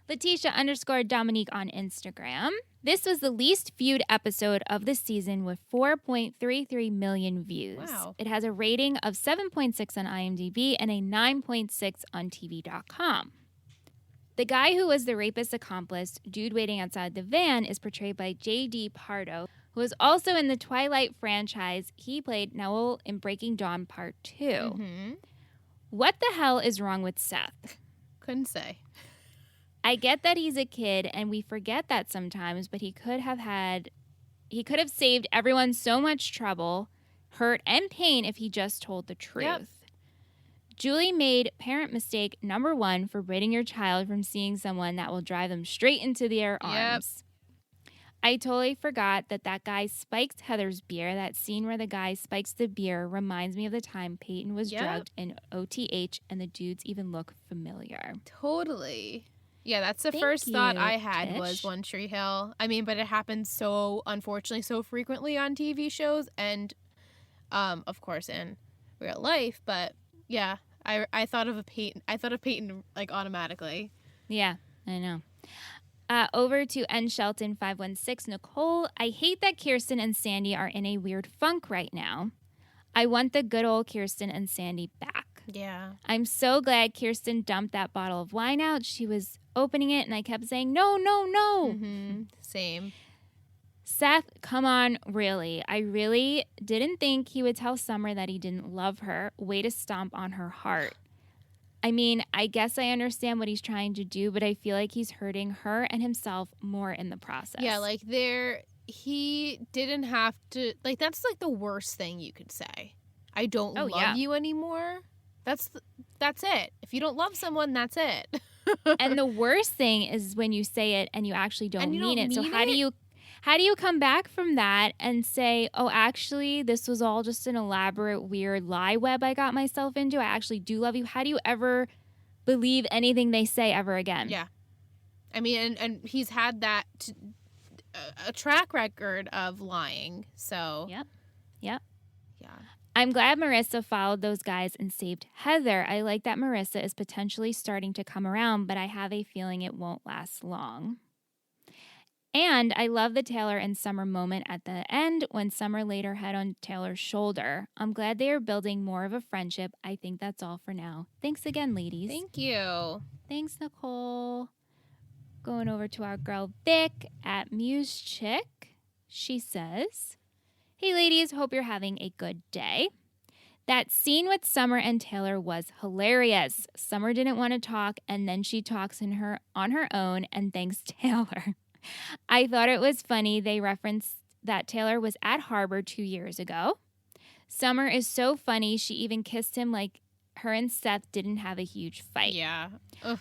Letitia_Dominique on Instagram. This was the least viewed episode of the season with 4.33 million views. Wow. It has a rating of 7.6 on IMDb and a 9.6 on TV.com. The guy who was the rapist's accomplice, dude waiting outside the van, is portrayed by J.D. Pardo, who was also in the Twilight franchise. He played Noel in Breaking Dawn Part 2. Mm-hmm. What the hell is wrong with Seth? Couldn't say. I get that he's a kid, and we forget that sometimes, but he could have saved everyone so much trouble, hurt, and pain if he just told the truth. Yep. Julie made parent mistake number 1, forbidding your child from seeing someone that will drive them straight into their arms. Yep. I totally forgot that guy spiked Heather's beer. That scene where the guy spikes the beer reminds me of the time Peyton was drugged in OTH, and the dudes even look familiar. Totally. Yeah, that's the Thank first thought you, I had Tish. was One Tree Hill. I mean, but it happens so, unfortunately, so frequently on TV shows and, of course, in real life. But yeah, I thought of Peyton like automatically. Yeah, I know. Over to N Shelton 516. Nicole, I hate that Kirsten and Sandy are in a weird funk right now. I want the good old Kirsten and Sandy back. Yeah. I'm so glad Kirsten dumped that bottle of wine out. She was opening it, and I kept saying, no, no, no. Mm-hmm. Same. Seth, come on, really. I really didn't think he would tell Summer that he didn't love her. Way to stomp on her heart. I mean, I guess I understand what he's trying to do, but I feel like he's hurting her and himself more in the process. Yeah, like he didn't have to, like, that's like the worst thing you could say. I don't love you anymore. That's it. If you don't love someone, that's it. And the worst thing is when you say it and you actually don't mean it. So how do you come back from that and say, oh, actually, this was all just an elaborate, weird lie web I got myself into? I actually do love you. How do you ever believe anything they say ever again. Yeah. I mean, and he's had that a track record of lying. So. Yep. Yeah. I'm glad Marissa followed those guys and saved Heather. I like that Marissa is potentially starting to come around, but I have a feeling it won't last long. And I love the Taylor and Summer moment at the end when Summer laid her head on Taylor's shoulder. I'm glad they are building more of a friendship. I think that's all for now. Thanks again, ladies. Thank you. Thanks, Nicole. Going over to our girl Vic at Muse Chick. She says, "Hey ladies, hope you're having a good day. That scene with Summer and Taylor was hilarious. Summer didn't want to talk, and then she talks on her own and thanks Taylor. I thought it was funny they referenced that Taylor was at Harbor 2 years ago. Summer is so funny. She even kissed him like her and Seth didn't have a huge fight." Yeah. Ugh.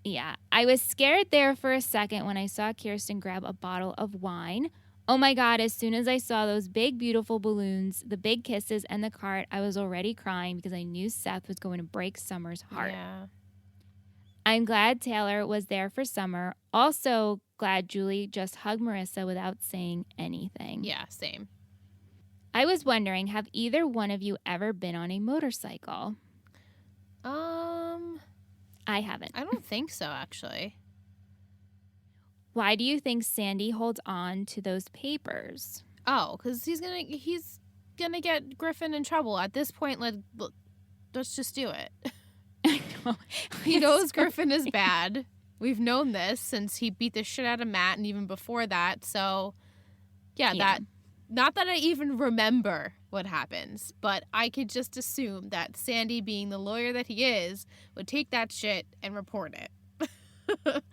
Yeah. I was scared there for a second when I saw Kirsten grab a bottle of wine. Oh my God, as soon as I saw those big, beautiful balloons, the big kisses, and the cart, I was already crying because I knew Seth was going to break Summer's heart. Yeah. I'm glad Taylor was there for Summer. Also glad Julie just hugged Marissa without saying anything. Yeah, same. I was wondering, have either one of you ever been on a motorcycle? I haven't. I don't think so, actually. Why do you think Sandy holds on to those papers? Oh, because he's gonna get Griffin in trouble. At this point, let's just do it. I know. He knows Griffin is bad. We've known this since he beat the shit out of Matt and even before that. So, yeah. That not that I even remember what happens, but I could just assume that Sandy, being the lawyer that he is, would take that shit and report it.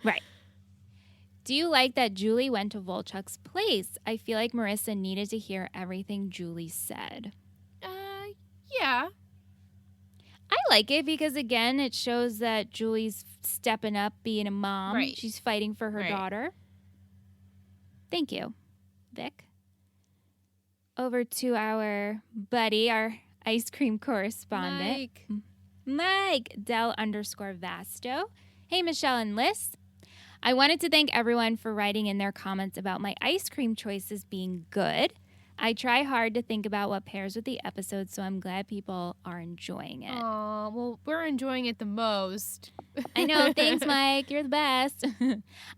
Right. Do you like that Julie went to Volchuk's place? I feel like Marissa needed to hear everything Julie said. Yeah. I like it because, again, it shows that Julie's stepping up, being a mom. Right. She's fighting for her daughter. Thank you, Vic. Over to our buddy, our ice cream correspondent. Mike, Del_Vasto. Hey, Michelle and Liz. I wanted to thank everyone for writing in their comments about my ice cream choices being good. I try hard to think about what pairs with the episode, so I'm glad people are enjoying it. Oh, well, we're enjoying it the most. I know. Thanks, Mike. You're the best.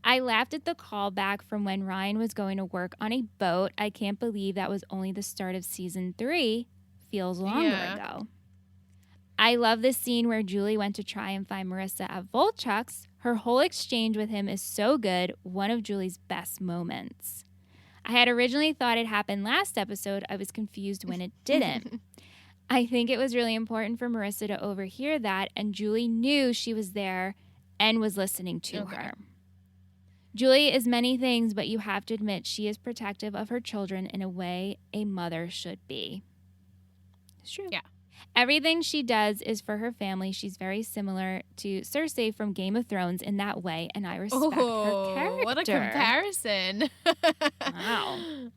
I laughed at the callback from when Ryan was going to work on a boat. I can't believe that was only the start of season 3. Feels longer ago. I love the scene where Julie went to try and find Marissa at Volchuk's. Her whole exchange with him is so good. One of Julie's best moments. I had originally thought it happened last episode. I was confused when it didn't. I think it was really important for Marissa to overhear that, and Julie knew she was there and was listening to her. Julie is many things, but you have to admit she is protective of her children in a way a mother should be. It's true. Yeah. Everything she does is for her family. She's very similar to Cersei from Game of Thrones in that way, and I respect her character. What a comparison. Wow.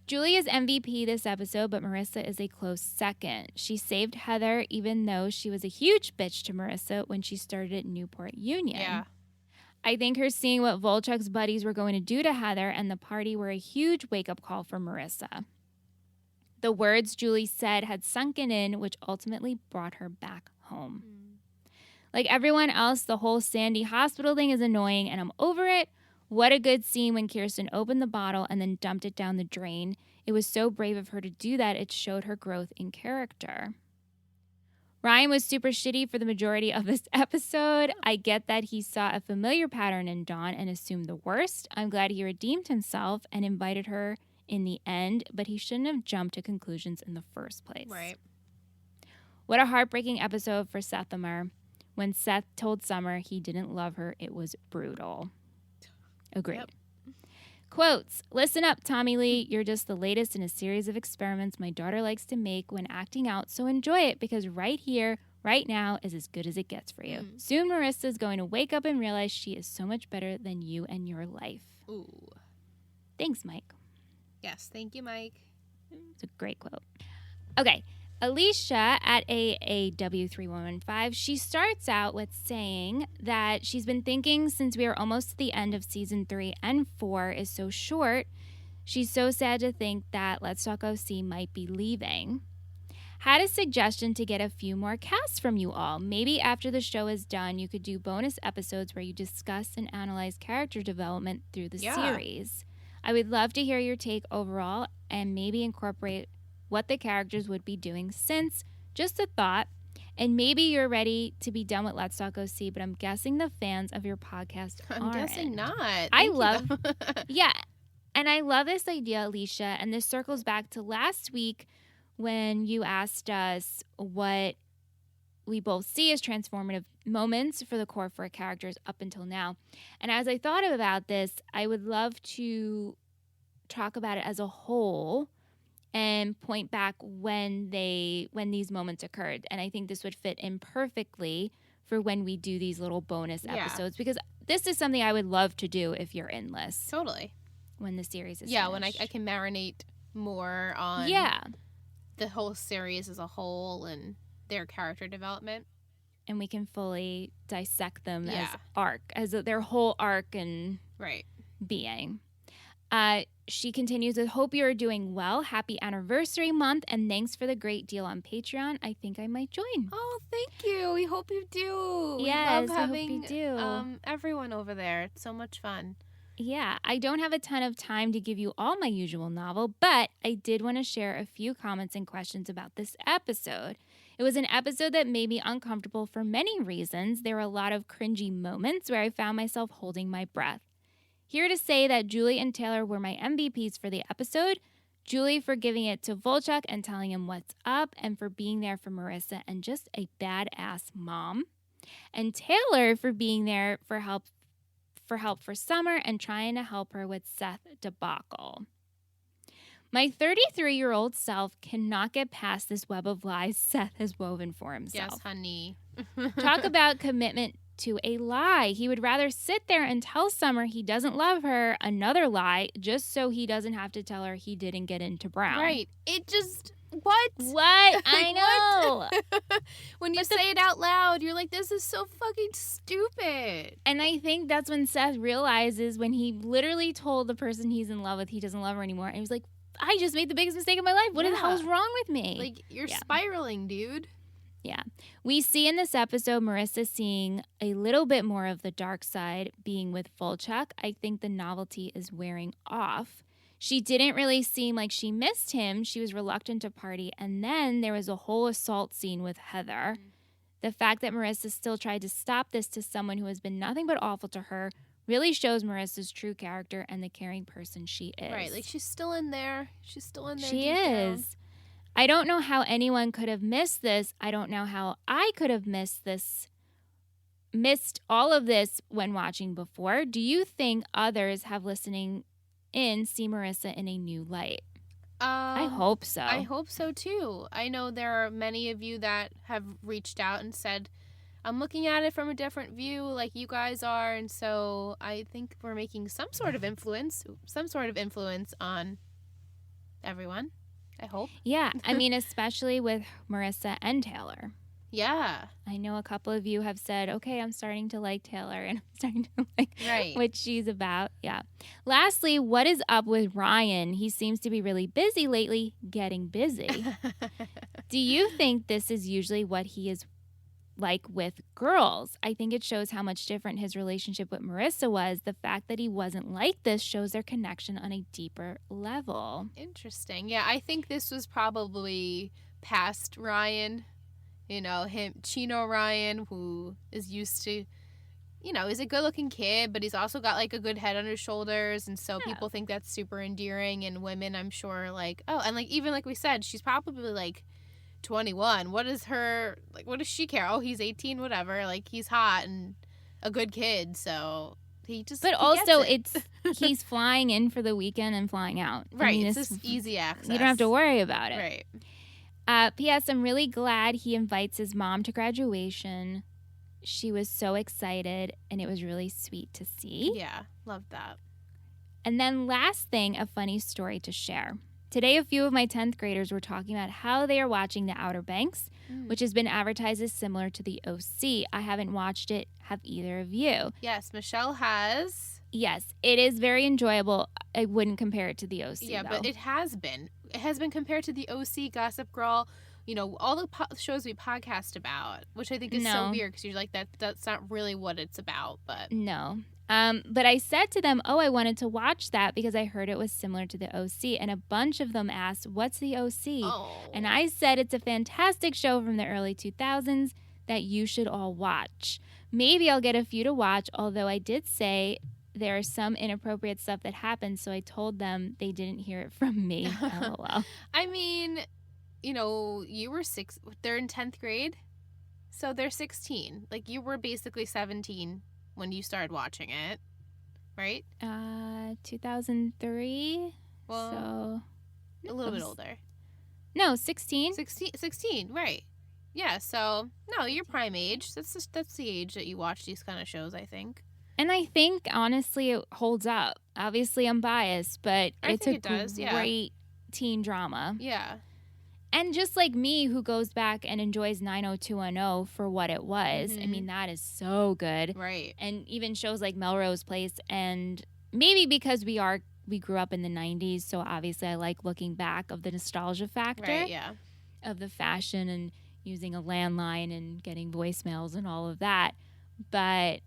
Julie is MVP this episode, but Marissa is a close second. She saved Heather, even though she was a huge bitch to Marissa when she started at Newport Union. Yeah. I think her seeing what Volchuk's buddies were going to do to Heather and the party were a huge wake-up call for Marissa. The words Julie said had sunken in, which ultimately brought her back home. Like everyone else, the whole Sandy hospital thing is annoying, and I'm over it. What a good scene when Kirsten opened the bottle and then dumped it down the drain. It was so brave of her to do that. It showed her growth in character. Ryan was super shitty for the majority of this episode. I get that he saw a familiar pattern in Dawn and assumed the worst. I'm glad he redeemed himself and invited her in the end, but he shouldn't have jumped to conclusions in the first place. Right. What a heartbreaking episode for Sethamer. When Seth told Summer he didn't love her, it was brutal. Agreed. Yep. Quotes. Listen up, Tommy Lee. You're just the latest in a series of experiments my daughter likes to make when acting out, so enjoy it because right here, right now is as good as it gets for you. Soon Marissa's going to wake up and realize she is so much better than you and your life. Ooh. Thanks, Mike. Yes, thank you, Mike. It's a great quote. Okay, Alicia at AAW3115, she starts out with saying that she's been thinking since we are almost to the end of season 3 and 4 is so short, she's so sad to think that Let's Talk OC might be leaving. Had a suggestion to get a few more casts from you all. Maybe after the show is done, you could do bonus episodes where you discuss and analyze character development through the series. I would love to hear your take overall and maybe incorporate what the characters would be doing since, just a thought, and maybe you're ready to be done with Let's Talk OC, but I'm guessing the fans of your podcast aren't. I'm guessing not. I love, yeah, and I love this idea, Alicia, and this circles back to last week when you asked us what we both see as transformative moments for the core 4 characters up until now. And as I thought about this, I would love to talk about it as a whole and point back when these moments occurred. And I think this would fit in perfectly for when we do these little bonus episodes, because this is something I would love to do if you're in list. Totally. When the series is finished. When I can marinate more on the whole series as a whole and their character development. And we can fully dissect them as their whole arc and being. She continues with, hope you are doing well. Happy anniversary month, and thanks for the great deal on Patreon. I think I might join. Oh, thank you. We hope you do. Yes, we love having, I hope you do. Everyone over there. It's so much fun. Yeah, I don't have a ton of time to give you all my usual novel, but I did want to share a few comments and questions about this episode. It was an episode that made me uncomfortable for many reasons. There were a lot of cringy moments where I found myself holding my breath. Here to say that Julie and Taylor were my MVPs for the episode. Julie for giving it to Volchuk and telling him what's up, and for being there for Marissa and just a badass mom. And Taylor for being there for help for Summer and trying to help her with Seth debacle. My 33-year-old self cannot get past this web of lies Seth has woven for himself. Yes, honey. Talk about commitment to a lie. He would rather sit there and tell Summer he doesn't love her, another lie, just so he doesn't have to tell her he didn't get into Brown. Right. It just... What? I know. What? When you say it out loud, you're like, this is so fucking stupid. And I think that's when Seth realizes, when he literally told the person he's in love with he doesn't love her anymore. And he was like, I just made the biggest mistake of my life. What the hell is wrong with me? Like, you're spiraling, dude. Yeah. We see in this episode Marissa seeing a little bit more of the dark side being with Volchuk. I think the novelty is wearing off. She didn't really seem like she missed him. She was reluctant to party. And then there was a whole assault scene with Heather. Mm-hmm. The fact that Marissa still tried to stop this to someone who has been nothing but awful to her really shows Marissa's true character and the caring person she is. Right, like she's still in there. She's still in there. She is. Down. I don't know how anyone could have missed this. I don't know how I could have missed all of this when watching before. Do you think others have listening in see Marissa in a new light? I hope so. I hope so too. I know there are many of you that have reached out and said, I'm looking at it from a different view like you guys are, and so I think we're making some sort of influence on everyone. I hope. Yeah, I mean, especially with Marissa and Taylor. Yeah. I know a couple of you have said, okay, I'm starting to like Taylor and I'm starting to like what she's about. Yeah. Lastly, what is up with Ryan? He seems to be really busy lately, getting busy. Do you think this is usually what he is like with girls? I think it shows how much different his relationship with Marissa was. The fact that he wasn't like this shows their connection on a deeper level. Interesting. Yeah, I think this was probably past Ryan. You know, Chino Ryan, who is used to, you know, he's a good-looking kid, but he's also got, like, a good head on his shoulders, and so people think that's super endearing, and women, I'm sure, like, oh, and, like, even like we said, she's probably, like, 21. What does she care? Oh, he's 18, whatever. Like, he's hot and a good kid, so he just... But also, he's flying in for the weekend and flying out. Right, I mean, it's just easy access. You don't have to worry about it. Right. P.S. I'm really glad he invites his mom to graduation. She was so excited, and it was really sweet to see. Yeah, love that. And then last thing, a funny story to share. Today, a few of my 10th graders were talking about how they are watching The Outer Banks, which has been advertised as similar to the OC. I haven't watched it. Have either of you? Yes, Michelle has. Yes, it is very enjoyable. I wouldn't compare it to the OC, Yeah, though. but it has been. It has been compared to the OC, Gossip Girl, all the shows we podcast about, which I think is so weird because you're like, that's not really what it's about. But no. But I said to them, I wanted to watch that because I heard it was similar to the OC. And a bunch of them asked, what's the OC? Oh. And I said it's a fantastic show from the early 2000s that you should all watch. Maybe I'll get a few to watch, although I did say there are some inappropriate stuff that happens. So I told them they didn't hear it from me. LOL. I mean, you were 6. They're in 10th grade. So they're 16. Like, you were basically 17 when you started watching it, right? 2003. Well, so a little bit older. No, 16. 16, right. Yeah, so, no, you're prime age. That's the age that you watch these kind of shows, I think. And I think, honestly, it holds up. Obviously, I'm biased, but it's a great teen drama. Yeah. And just like me, who goes back and enjoys 90210 for what it was, I mean, that is so good. Right. And even shows like Melrose Place, and maybe because we grew up in the 90s, so obviously I like looking back of the nostalgia factor. Right, yeah. Of the fashion and using a landline and getting voicemails and all of that. But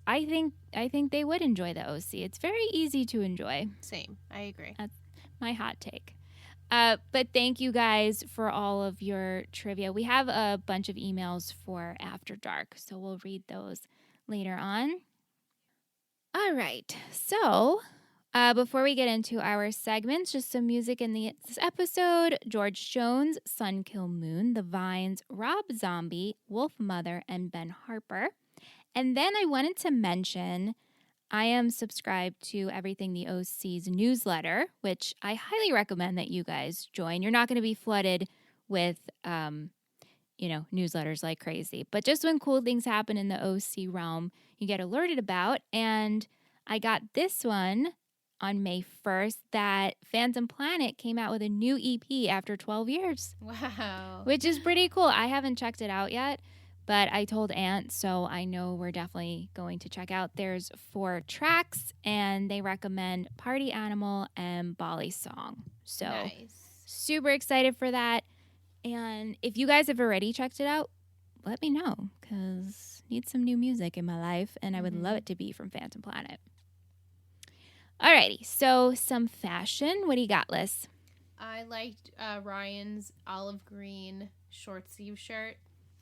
I think they would enjoy the OC. It's very easy to enjoy. Same. I agree. That's my hot take. But thank you guys for all of your trivia. We have a bunch of emails for After Dark, so we'll read those later on. All right. So before we get into our segments, just some music in this episode. George Jones, Sun Kill Moon, The Vines, Rob Zombie, Wolf Mother, and Ben Harper. And then I wanted to mention I am subscribed to Everything the OC's newsletter, which I highly recommend that you guys join. You're not going to be flooded with, newsletters like crazy. But just when cool things happen in the OC realm, you get alerted about. And I got this one on May 1st that Phantom Planet came out with a new EP after 12 years. Wow. Which is pretty cool. I haven't checked it out yet. But I told Aunt, so I know we're definitely going to check out. There's 4 tracks, and they recommend Party Animal and Bali Song. So nice. Super excited for that. And if you guys have already checked it out, let me know, because I need some new music in my life, and I would love it to be from Phantom Planet. Alrighty, so some fashion. What do you got, Liz? I liked Ryan's olive green short sleeve shirt.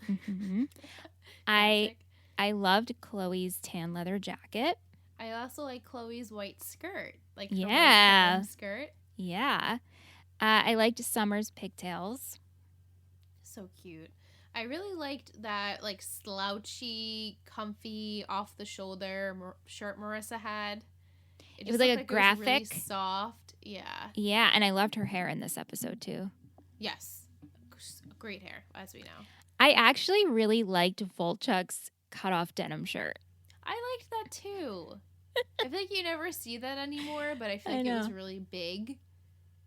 Mm-hmm. I loved Chloe's tan leather jacket. I also like Chloe's white skirt, like her white skirt. Yeah. I liked Summer's pigtails. So cute. I really liked that like slouchy, comfy, off the shoulder shirt Marissa had. It was like a graphic, it was really soft. Yeah. Yeah, and I loved her hair in this episode too. Yes, great hair, as we know. I actually really liked Volchuk's cutoff denim shirt. I liked that too. I feel like you never see that anymore, but I feel like it was really big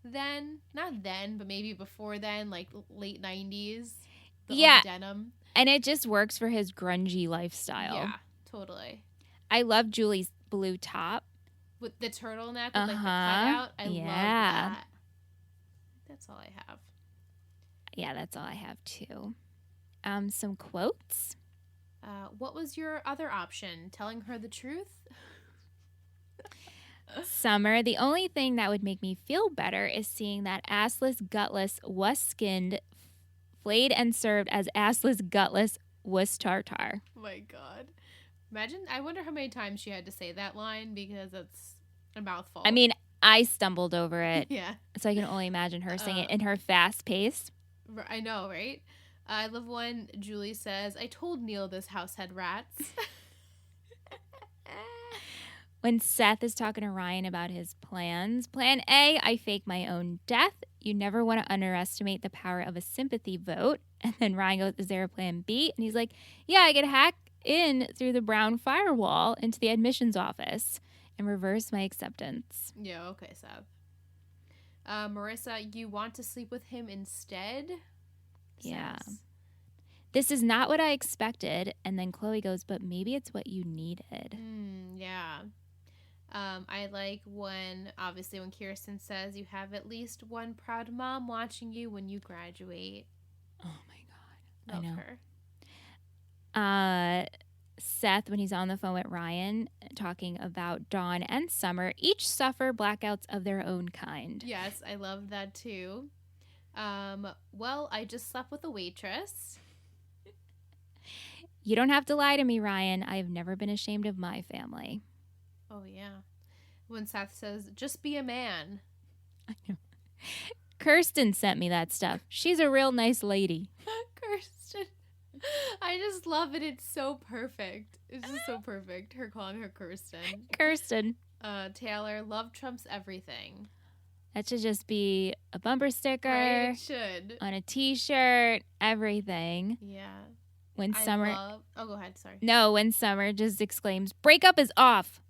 then. Not then, but maybe before then, like late 90s. The denim. And it just works for his grungy lifestyle. Yeah, totally. I love Julie's blue top. With the turtleneck with like the cutout. I love that. That's all I have. Yeah, that's all I have too. Some quotes. What was your other option? Telling her the truth? Summer, the only thing that would make me feel better is seeing that assless, gutless, was skinned, flayed and served as assless, gutless, was tartar. Oh my God. Imagine, I wonder how many times she had to say that line because it's a mouthful. I mean, I stumbled over it. Yeah. So I can only imagine her saying it in her fast pace. I know, right? I love when Julie says, I told Neil this house had rats. When Seth is talking to Ryan about his plans. Plan A, I fake my own death. You never want to underestimate the power of a sympathy vote. And then Ryan goes, is there a plan B? And he's like, yeah, I could hack in through the brown firewall into the admissions office and reverse my acceptance. Yeah, okay, Seth. Marissa, you want to sleep with him instead? Yeah. This is not what I expected. And then Chloe goes, but maybe it's what you needed. Yeah. I like when Kirsten says you have at least one proud mom watching you when you graduate. Oh my God. Love I know. her. Seth, when he's on the phone with Ryan, talking about Dawn and Summer, each suffer blackouts of their own kind. Yes, I love that too. Well, I just slept with a waitress. You don't have to lie to me, Ryan. I have never been ashamed of my family. Oh, yeah. When Seth says, just be a man. I know. Kirsten sent me that stuff. She's a real nice lady. Kirsten. I just love it. It's so perfect. It's just so perfect. Her calling her Kirsten. Kirsten. Taylor, love trumps everything. That should just be a bumper sticker. Right, it should. On a t-shirt, everything. Yeah. When Summer... Oh, go ahead. Sorry. No, when Summer just exclaims, breakup is off.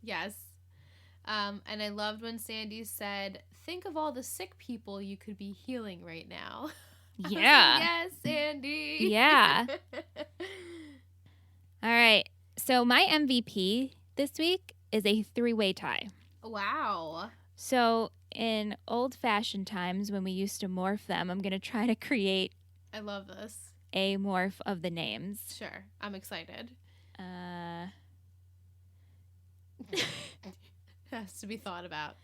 Yes. And I loved when Sandy said, think of all the sick people you could be healing right now. Yeah. Yes, Sandy. Yeah. All right. So my MVP this week is a 3-way tie. Wow. So in old-fashioned times when we used to morph them, I'm going to try to create... I love this. A morph of the names. Sure. I'm excited. Has to be thought about.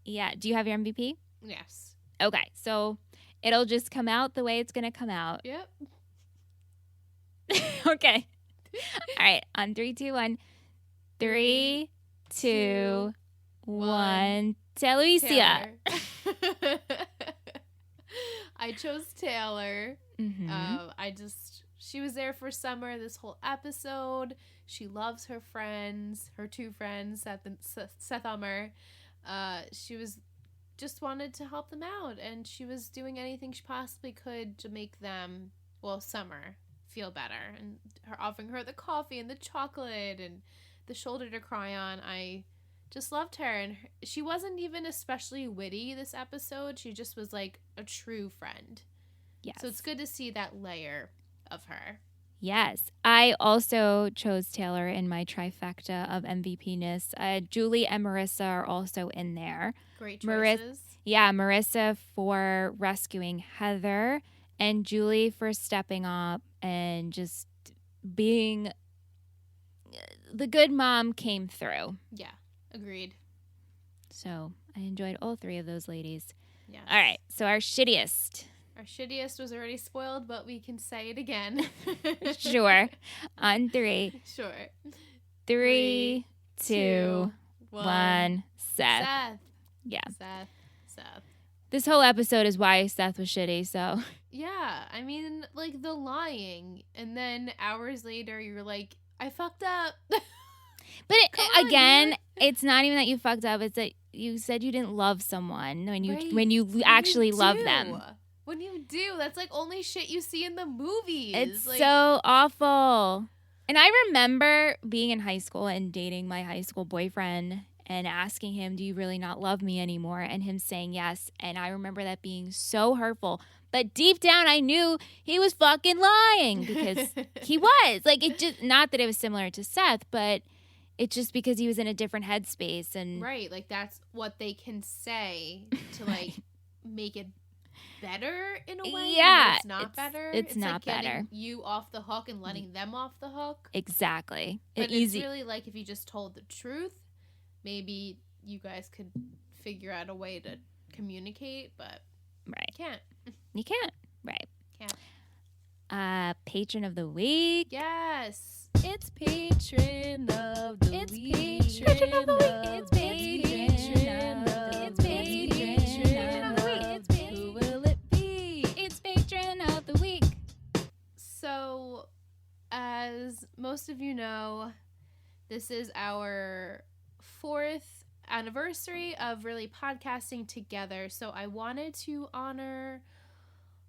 Yeah. Do you have your MVP? Yes. Okay. So it'll just come out the way it's going to come out. Yep. Okay. All right. On 3, 2, 1. 3, 2, 1. Talucia. I chose Taylor. Mm-hmm. She was there for Summer this whole episode. She loves her friends, her 2 friends, Seth Ummer. She just wanted to help them out, and she was doing anything she possibly could to make them, Summer, feel better. And her offering her the coffee and the chocolate and the shoulder to cry on. I just loved her, and she wasn't even especially witty this episode. She just was like a true friend. Yes. So it's good to see that layer of her. Yes. I also chose Taylor in my trifecta of MVP-ness. Julie and Marissa are also in there. Great choices. Marissa for rescuing Heather, and Julie for stepping up and just being the good mom came through. Yeah, agreed. So I enjoyed all 3 of those ladies. Yes. All right, so our shittiest. Our shittiest was already spoiled, but we can say it again. Sure. On 3. Sure. 3, 2, 1. Seth. Yeah. Seth. This whole episode is why Seth was shitty, so. Yeah, I mean, like the lying, and then hours later you're like, I fucked up. But again, it's not even that you fucked up. It's that you said you didn't love someone when you actually love them. When you do, that's like only shit you see in the movies. It's so awful. And I remember being in high school and dating my high school boyfriend and asking him, do you really not love me anymore? And him saying yes. And I remember that being so hurtful. But deep down, I knew he was fucking lying because he was. Like, it just, not that it was similar to Seth, but it's just because he was in a different headspace. And right. Like, that's what they can say to, like, make it better in a way. Yeah. It's not better. It's not like better. Getting you off the hook and letting them off the hook. Exactly. But it's really like if you just told the truth, maybe you guys could figure out a way to communicate, but right. You can't. You can't. Right. Can't. Patron of the week. Yes. It's patron of the week. It's patron of the week. It's patron of the week. Who will it be? It's patron of the week. So, as most of you know, this is our 4th anniversary of really podcasting together. So I wanted to honor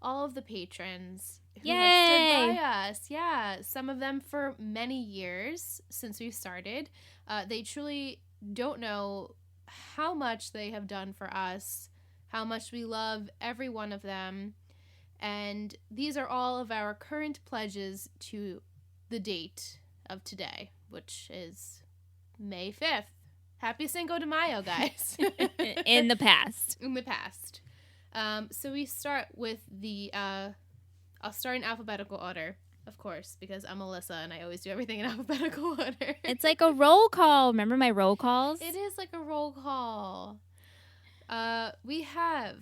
all of the patrons who have stood by us. Yeah, some of them for many years since we started. They truly don't know how much they have done for us, how much we love every one of them. And these are all of our current pledges to the date of today, which is May 5th. Happy Cinco de Mayo, guys. In the past. In the past. So we start with I'll start in alphabetical order, of course, because I'm Alyssa and I always do everything in alphabetical order. It's like a roll call. Remember my roll calls? It is like a roll call. We have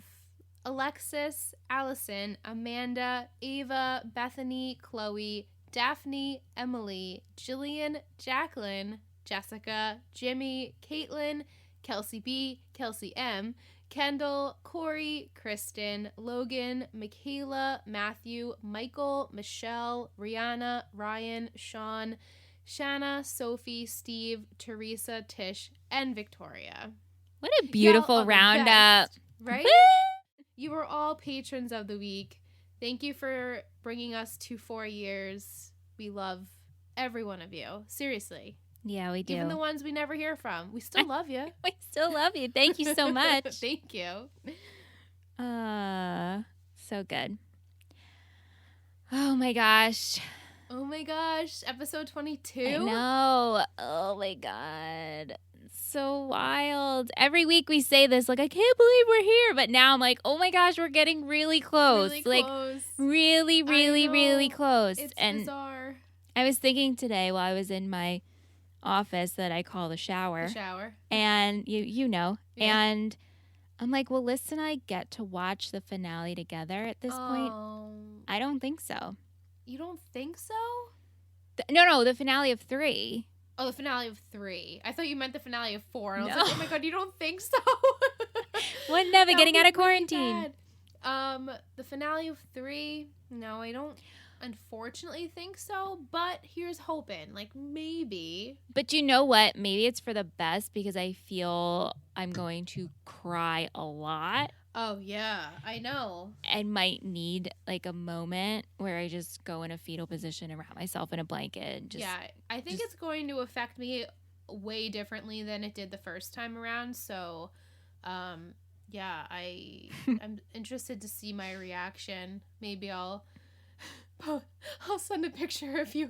Alexis, Allison, Amanda, Ava, Bethany, Chloe, Daphne, Emily, Jillian, Jacqueline, Jessica, Jimmy, Caitlin, Kelsey B, Kelsey M, Kendall, Corey, Kristen, Logan, Michaela, Matthew, Michael, Michelle, Rihanna, Ryan, Sean, Shanna, Sophie, Steve, Teresa, Tish, and Victoria. What a beautiful roundup. Right? You are all patrons of the week. Thank you for bringing us to 4 years. We love every one of you. Seriously. Yeah, we do. Even the ones we never hear from. We still love you. We still love you. Thank you so much. Thank you. So good. Oh my gosh. Oh my gosh. Episode 22? I know. Oh my God. So wild. Every week we say this, like, I can't believe we're here. But now I'm like, oh my gosh, we're getting really close. Really close. Really, really, really close. It's and bizarre. I was thinking today while I was in my office that I call the shower. The shower. And you know. Yeah. And I'm like, will Liz and I get to watch the finale together at this point? I don't think so. You don't think so? No, the finale of 3. Oh, the finale of 3. I thought you meant the finale of 4. And I was No. like, oh my God, you don't think so? What, never getting out of really quarantine? bad. The finale of 3, no, I don't unfortunately think so, but here's hoping. Like, maybe. But you know what? Maybe it's for the best because I feel I'm going to cry a lot. Oh, yeah, I know. And might need like a moment where I just go in a fetal position and wrap myself in a blanket. And I think it's going to affect me way differently than it did the first time around. So, I'm interested to see my reaction. Maybe I'll send a picture of you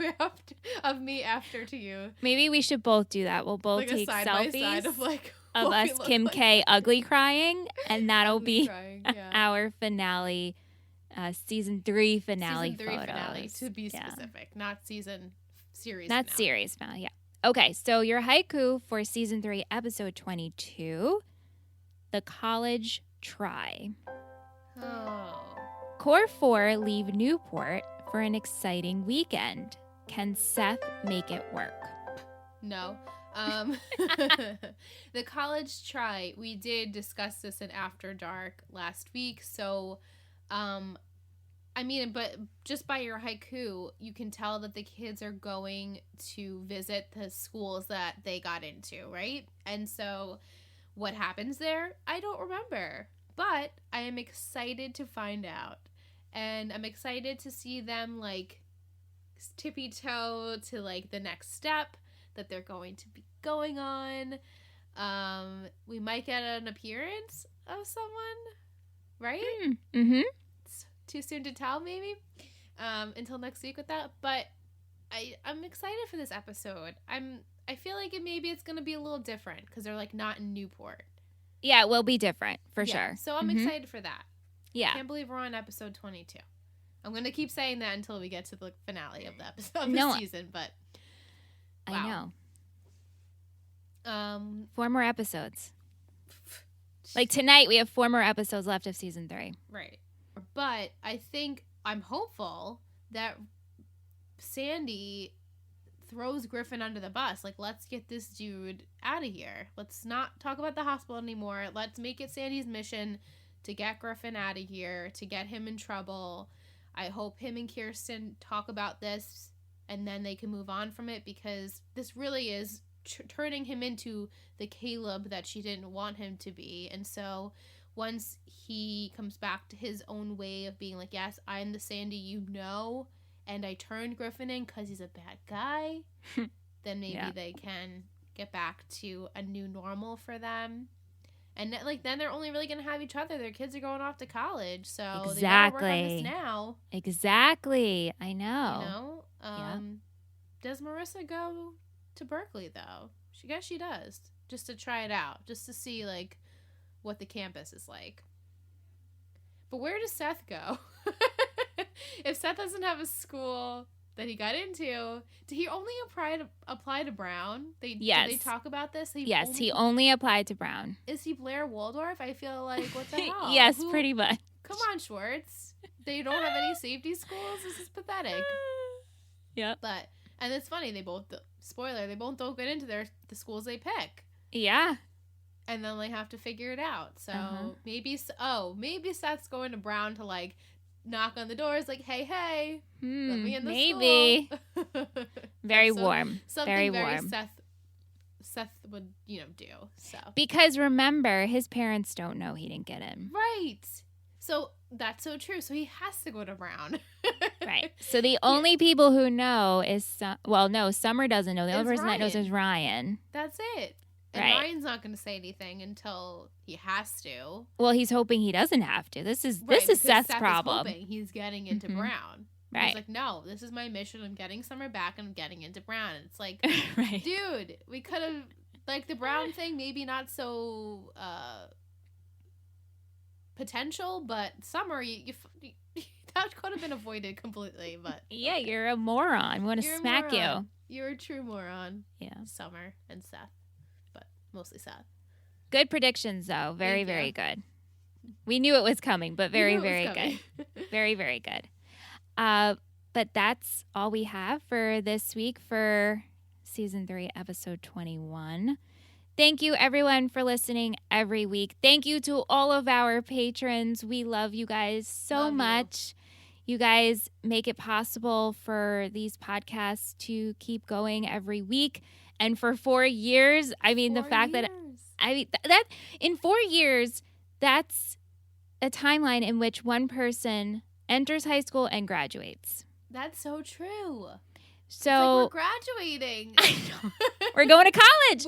of me after to you. Maybe we should both do that. We'll both like take a side selfies by side of like of us Kim like. K ugly crying, and that'll be Yeah. our finale, season 3 finale. Season 3 photos. finale, to be Yeah. specific, not series. Not finale. series finale. Yeah. Okay, so your haiku for season 3, episode 22, the college try. Oh. Core 4 leave Newport for an exciting weekend. Can Seth make it work? No. The college try, we did discuss this in After Dark last week, so but just by your haiku, you can tell that the kids are going to visit the schools that they got into, right? And so what happens there, I don't remember, but I am excited to find out. And I'm excited to see them like tippy-toe to like the next step that they're going to be going on. We might get an appearance of someone, right? Mm-hmm. It's too soon to tell, maybe. Until next week with that. But I'm excited for this episode. I feel like maybe it's gonna be a little different because they're like not in Newport. Yeah, it will be different for sure. So I'm excited for that. Yeah. Can't believe we're on episode 22. I'm gonna keep saying that until we get to the finale of the episode of the season, but wow. I know. 4 more episodes. Like tonight, we have 4 more episodes left of season 3. Right. But I'm hopeful that Sandy throws Griffin under the bus. Like, let's get this dude out of here. Let's not talk about the hospital anymore. Let's make it Sandy's mission to get Griffin out of here, to get him in trouble. I hope him and Kirsten talk about this and then they can move on from it, because this really is turning him into the Caleb that she didn't want him to be. And so once he comes back to his own way of being like, yes, I'm the Sandy you know, and I turned Griffin in because he's a bad guy, then maybe they can get back to a new normal for them. And then they're only really going to have each other. Their kids are going off to college, so Exactly. they better work on this now. Exactly. I know. You know? Does Marissa go to Berkeley, though? I guess she does. Just to try it out. Just to see, like, what the campus is like. But where does Seth go? If Seth doesn't have a school that he got into, did he only apply to Brown? Yes. Did they talk about this? He only applied to Brown. Is he Blair Waldorf? I feel like, what the hell? Yes, pretty much. Come on, Schwartz. They don't have any safety schools? This is pathetic. Yep. And it's funny, they both don't get into the schools they pick. Yeah. And then they have to figure it out. So maybe Seth's going to Brown to, like, knock on the doors, like, hey, let me in the school. Very warm. Something very warm. Seth would, do. So because remember, his parents don't know he didn't get in. Right. So that's so true. So he has to go to Brown. Right. So the only people who know is Summer doesn't know. The only person that knows is Ryan. That's it. And Ryan's not going to say anything until he has to. Well, he's hoping he doesn't have to. This is Seth's problem. Is hoping he's getting into Brown. Right. He's like, no, this is my mission. I'm getting Summer back and I'm getting into Brown. And it's like, right. Dude, we could have, like, the Brown thing, maybe not so potential, but Summer, you that could have been avoided completely. But yeah, okay. You're a moron. I want to smack you. You're a true moron. Yeah. Summer and Seth. Mostly Seth. Good predictions, though. Very, very good. We knew it was coming, but very, very good. Very, very good. But that's all we have for this week for Season 3, Episode 21. Thank you, everyone, for listening every week. Thank you to all of our patrons. We love you guys so much. You guys make it possible for these podcasts to keep going every week. And for 4 years, I mean, the fact that in 4 years, that's a timeline in which one person enters high school and graduates. That's so true. So it's like we're graduating. I know. We're going to college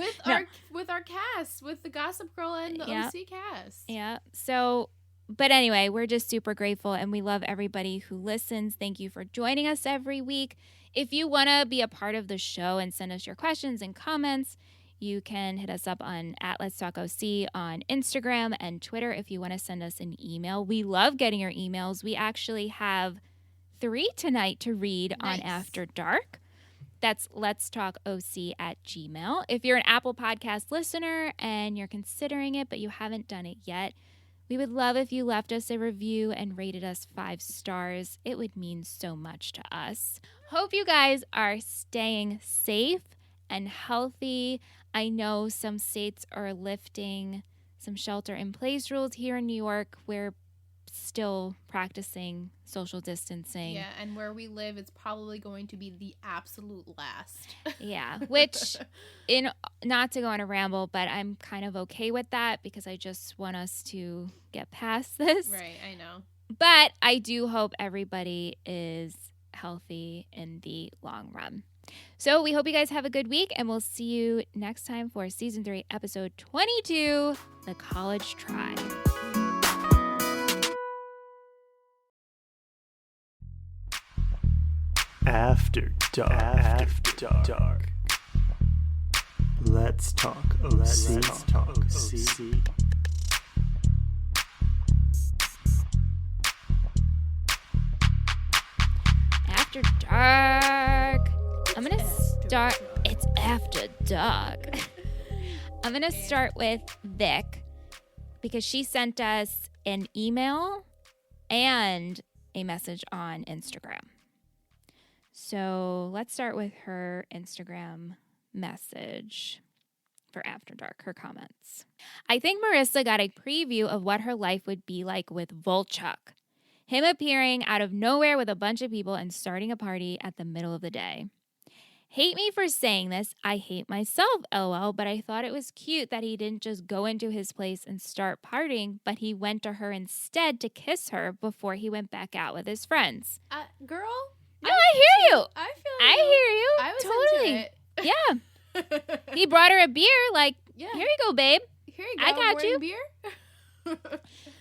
with our cast, with the Gossip Girl and the OC cast. Yeah. So, but anyway, we're just super grateful, and we love everybody who listens. Thank you for joining us every week. If you want to be a part of the show and send us your questions and comments, you can hit us up on @Let'sTalkOC on Instagram and Twitter if you want to send us an email. We love getting your emails. We actually have 3 tonight to read on After Dark. That's letstalkoc@gmail. If you're an Apple Podcast listener and you're considering it but you haven't done it yet, we would love if you left us a review and rated us 5 stars. It would mean so much to us. Hope you guys are staying safe and healthy. I know some states are lifting some shelter-in-place rules. Here in New York, we're still practicing social distancing. Yeah, and where we live, it's probably going to be the absolute last. Yeah, which, not to go on a ramble, but I'm kind of okay with that because I just want us to get past this. Right, I know. But I do hope everybody is healthy in the long run. So we hope you guys have a good week, and we'll see you next time for Season 3, Episode 22, The College Try. After dark. After dark. Let's talk OC. Let's talk OC. After dark. I'm going to start. It's after dark. I'm going to start with Vic because she sent us an email and a message on Instagram. So let's start with her Instagram message for After Dark, her comments. I think Marissa got a preview of what her life would be like with Volchuk. Him appearing out of nowhere with a bunch of people and starting a party at the middle of the day. Hate me for saying this, I hate myself, LOL, but I thought it was cute that he didn't just go into his place and start partying, but he went to her instead to kiss her before he went back out with his friends. Girl? No, I hear you. I feel I hear you. I was totally. into it. Yeah. He brought her a beer, like, here you go, babe. Here you go. I got morning you. beer.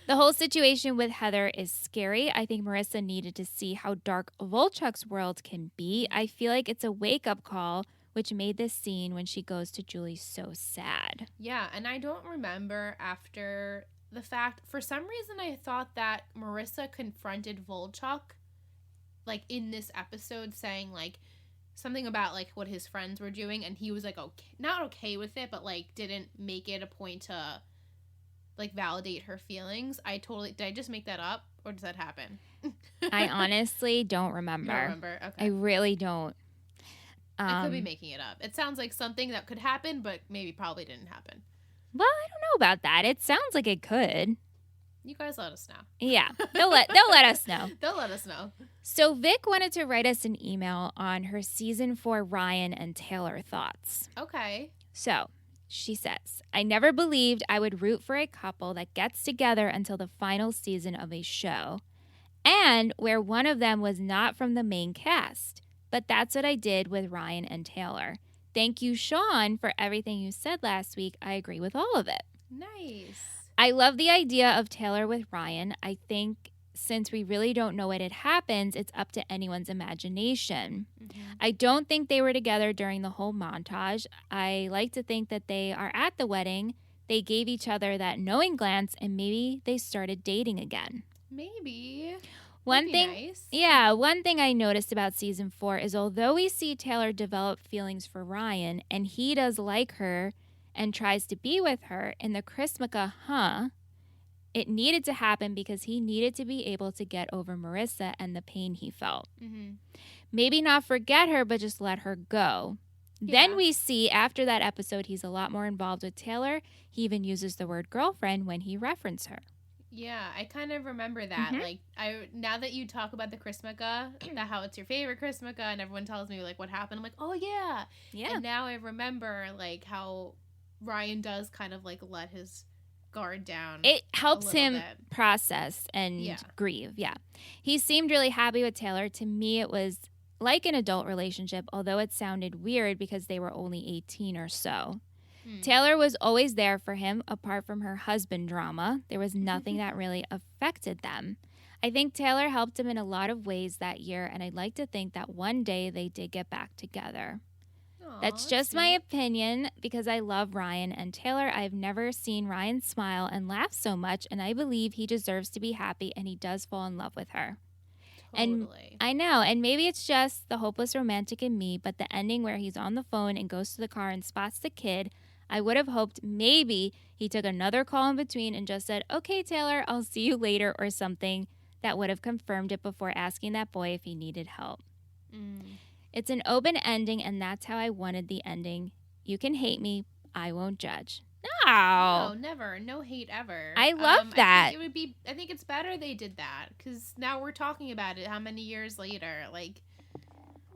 The whole situation with Heather is scary. I think Marissa needed to see how dark Volchuk's world can be. I feel like it's a wake-up call, which made this scene when she goes to Julie so sad. Yeah, and I don't remember after the fact. For some reason, I thought that Marissa confronted Volchuk, like, in this episode, saying, like, something about, like, what his friends were doing, and he was, like, okay, not okay with it, but, like, didn't make it a point to, like, validate her feelings. Did I just make that up, or does that happen? I honestly don't remember. You don't remember? Okay. I really don't. I could be making it up. It sounds like something that could happen, but maybe probably didn't happen. Well, I don't know about that. It sounds like it could. You guys let us know. Yeah, they'll let us know. They'll let us know. So Vic wanted to write us an email on her season 4 Ryan and Taylor thoughts. Okay. So she says, I never believed I would root for a couple that gets together until the final season of a show, and where one of them was not from the main cast. But that's what I did with Ryan and Taylor. Thank you, Sean, for everything you said last week. I agree with all of it. Nice. I love the idea of Taylor with Ryan. I think since we really don't know what had happened, it's up to anyone's imagination. Mm-hmm. I don't think they were together during the whole montage. I like to think that they are at the wedding. They gave each other that knowing glance, and maybe they started dating again. Maybe. One thing, nice. Yeah, one thing I noticed about season 4 is although we see Taylor develop feelings for Ryan, and he does like her and tries to be with her, in the Chrismica, it needed to happen because he needed to be able to get over Marissa and the pain he felt. Mm-hmm. Maybe not forget her, but just let her go. Yeah. Then we see after that episode, he's a lot more involved with Taylor. He even uses the word girlfriend when he references her. Yeah, I kind of remember that. Mhm. Like, now that you talk about the Chrismica, how it's your favorite Chrismica, and everyone tells me, like, what happened, I'm like, oh, yeah. Yeah. And now I remember, like, how Ryan does kind of, like, let his guard down. It helps him bit. process and grieve. Yeah. He seemed really happy with Taylor. To me, it was like an adult relationship, although it sounded weird because they were only 18 or so. Taylor was always there for him, apart from her husband drama. There was nothing that really affected them. I think Taylor helped him in a lot of ways that year, and I'd like to think that one day they did get back together. Aww, That's just my opinion because I love Ryan and Taylor. I've never seen Ryan smile and laugh so much, and I believe he deserves to be happy, and he does fall in love with her. Totally. And I know, and maybe it's just the hopeless romantic in me, but the ending where he's on the phone and goes to the car and spots the kid, I would have hoped maybe he took another call in between and just said, okay, Taylor, I'll see you later, or something that would have confirmed it before asking that boy if he needed help. It's an open ending, and that's how I wanted the ending. You can hate me. I won't judge. No, never. No hate ever. I love that. I think it's better they did that because now we're talking about it how many years later. Like,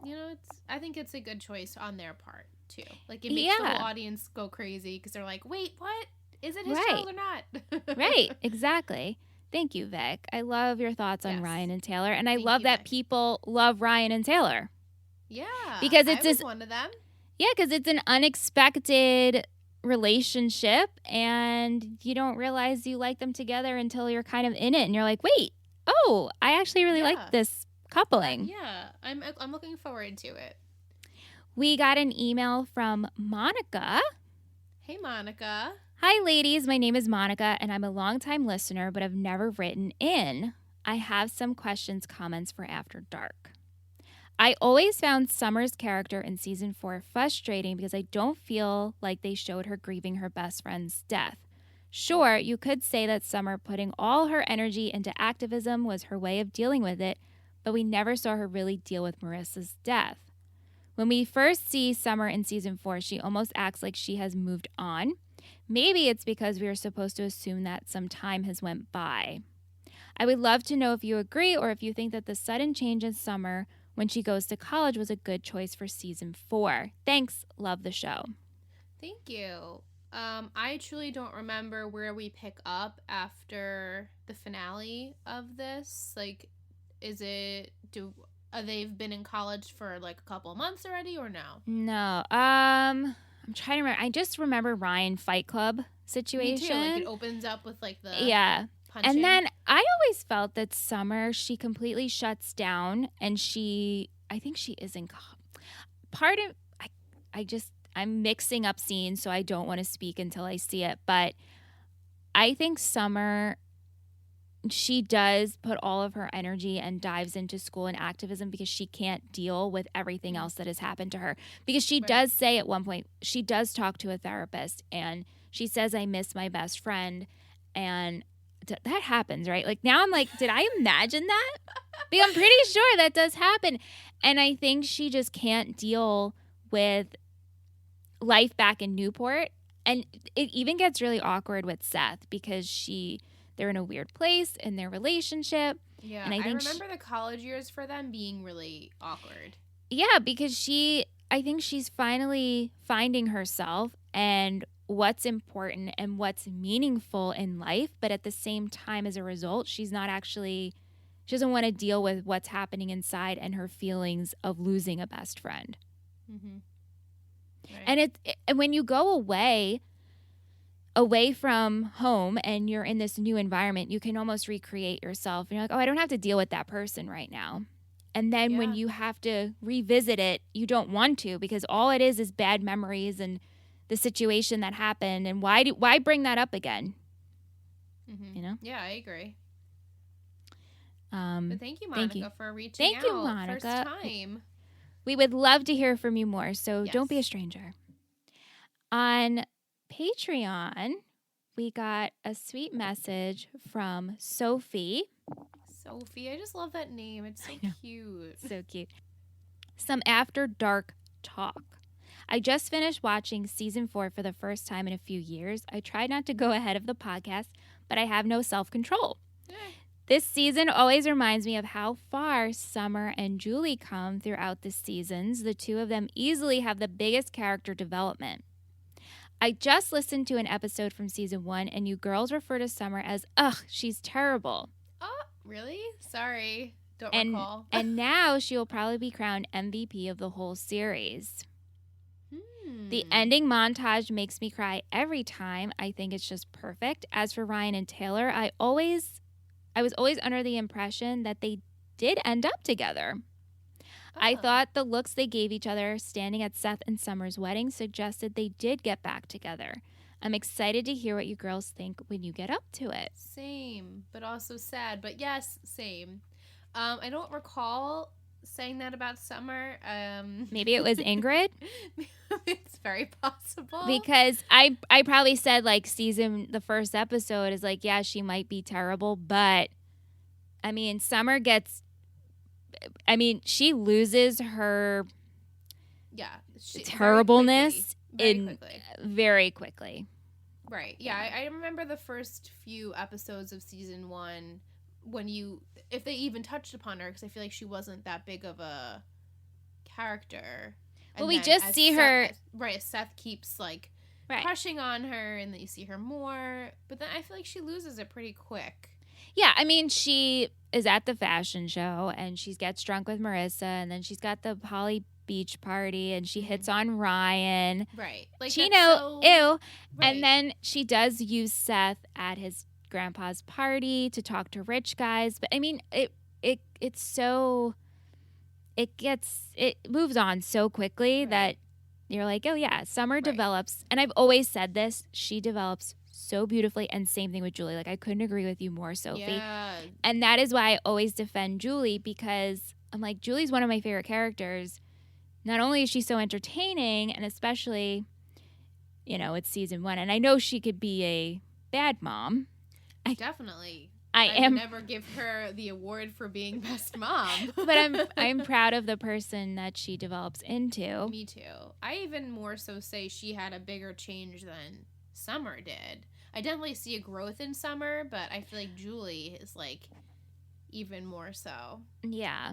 you know, I think it's a good choice on their part, too. Like, it makes the whole audience go crazy because they're like, wait, what? Is it his child or not? Right, exactly. Thank you, Vic. I love your thoughts on Ryan and Taylor, and I love that people love Ryan and Taylor. Yeah, because I was one of them. Yeah, because it's an unexpected relationship, and you don't realize you like them together until you're kind of in it, and you're like, wait, oh, I actually really like this coupling. Yeah, I'm looking forward to it. We got an email from Monica. Hey, Monica. Hi, ladies. My name is Monica, and I'm a longtime listener, but I've never written in. I have some questions, comments for After Dark. I always found Summer's character in season 4 frustrating because I don't feel like they showed her grieving her best friend's death. Sure, you could say that Summer putting all her energy into activism was her way of dealing with it, but we never saw her really deal with Marissa's death. When we first see Summer in season 4, she almost acts like she has moved on. Maybe it's because we are supposed to assume that some time has went by. I would love to know if you agree or if you think that the sudden change in Summer when she goes to college was a good choice for season 4. Thanks. Love the show. Thank you. I truly don't remember where we pick up after the finale of this. Like, they've been in college for like a couple of months already or no? No. I'm trying to remember. I just remember Ryan Fight Club. situation. Me too. Like, it opens up with, like, the punching. And then I always felt that Summer, she completely shuts down, and I think she isn't. Part of, I'm mixing up scenes, so I don't want to speak until I see it. But I think Summer, she does put all of her energy and dives into school and activism because she can't deal with everything else that has happened to her. Because she does say at one point, she does talk to a therapist, and she says, I miss my best friend. And that happens, right? Like, now I'm like, did I imagine that? Because I'm pretty sure that does happen. And I think she just can't deal with life back in Newport. And it even gets really awkward with Seth because they're in a weird place in their relationship. Yeah, and I remember the college years for them being really awkward. Yeah, because I think she's finally finding herself and what's important and what's meaningful in life. But at the same time, as a result, she doesn't want to deal with what's happening inside and her feelings of losing a best friend. Mm-hmm. Right. And when you go away from home and you're in this new environment, you can almost recreate yourself. And you're like, oh, I don't have to deal with that person right now. And then when you have to revisit it, you don't want to, because all it is bad memories and the situation that happened. And why bring that up again? Mm-hmm. You know? Yeah, I agree. But thank you, Monica, for reaching out. Thank you, Monica. First time. We would love to hear from you more, so don't be a stranger. On Patreon, we got a sweet message from Sophie. Sophie, I just love that name. It's so cute. So cute. Some after dark talk. I just finished watching season 4 for the first time in a few years. I tried not to go ahead of the podcast, but I have no self-control. This season always reminds me of how far Summer and Julie come throughout the seasons. The two of them easily have the biggest character development. I just listened to an episode from season 1, and you girls refer to Summer as, ugh, she's terrible. Oh, really? Sorry. Don't recall. And now she will probably be crowned MVP of the whole series. The ending montage makes me cry every time. I think it's just perfect. As for Ryan and Taylor, I was always under the impression that they did end up together. I thought the looks they gave each other standing at Seth and Summer's wedding suggested they did get back together. I'm excited to hear what you girls think when you get up to it. Same, but also sad. But yes, same. I don't recall saying that about Summer. Maybe it was Ingrid? It's very possible. Because I probably said, like, the first episode is like, yeah, she might be terrible, but I mean, Summer she loses her terribleness very quickly. Right. Yeah, I remember the first few episodes of season 1 if they even touched upon her, because I feel like she wasn't that big of a character. Well, we just see her. Right, Seth keeps, like, crushing on her, and then you see her more. But then I feel like she loses it pretty quick. Yeah, I mean, she is at the fashion show, and she gets drunk with Marissa, and then she's got the Holly Beach party, and she hits on Ryan. Right. Like, Chino, ew. Right. And then she does use Seth at his grandpa's party to talk to rich guys. But, I mean, it moves on so quickly that you're like, oh, yeah, Summer develops. And I've always said this, she develops so beautifully. And same thing with Julie. Like, I couldn't agree with you more, Sophie. Yeah. And that is why I always defend Julie, because I'm like, Julie's one of my favorite characters. Not only is she so entertaining, and especially, it's season 1. And I know she could be a bad mom. Definitely. I would never give her the award for being best mom. But I'm proud of the person that she develops into. Me too. I even more so say she had a bigger change than Summer did. I definitely see a growth in Summer, but I feel like Julie is, like, even more so. Yeah.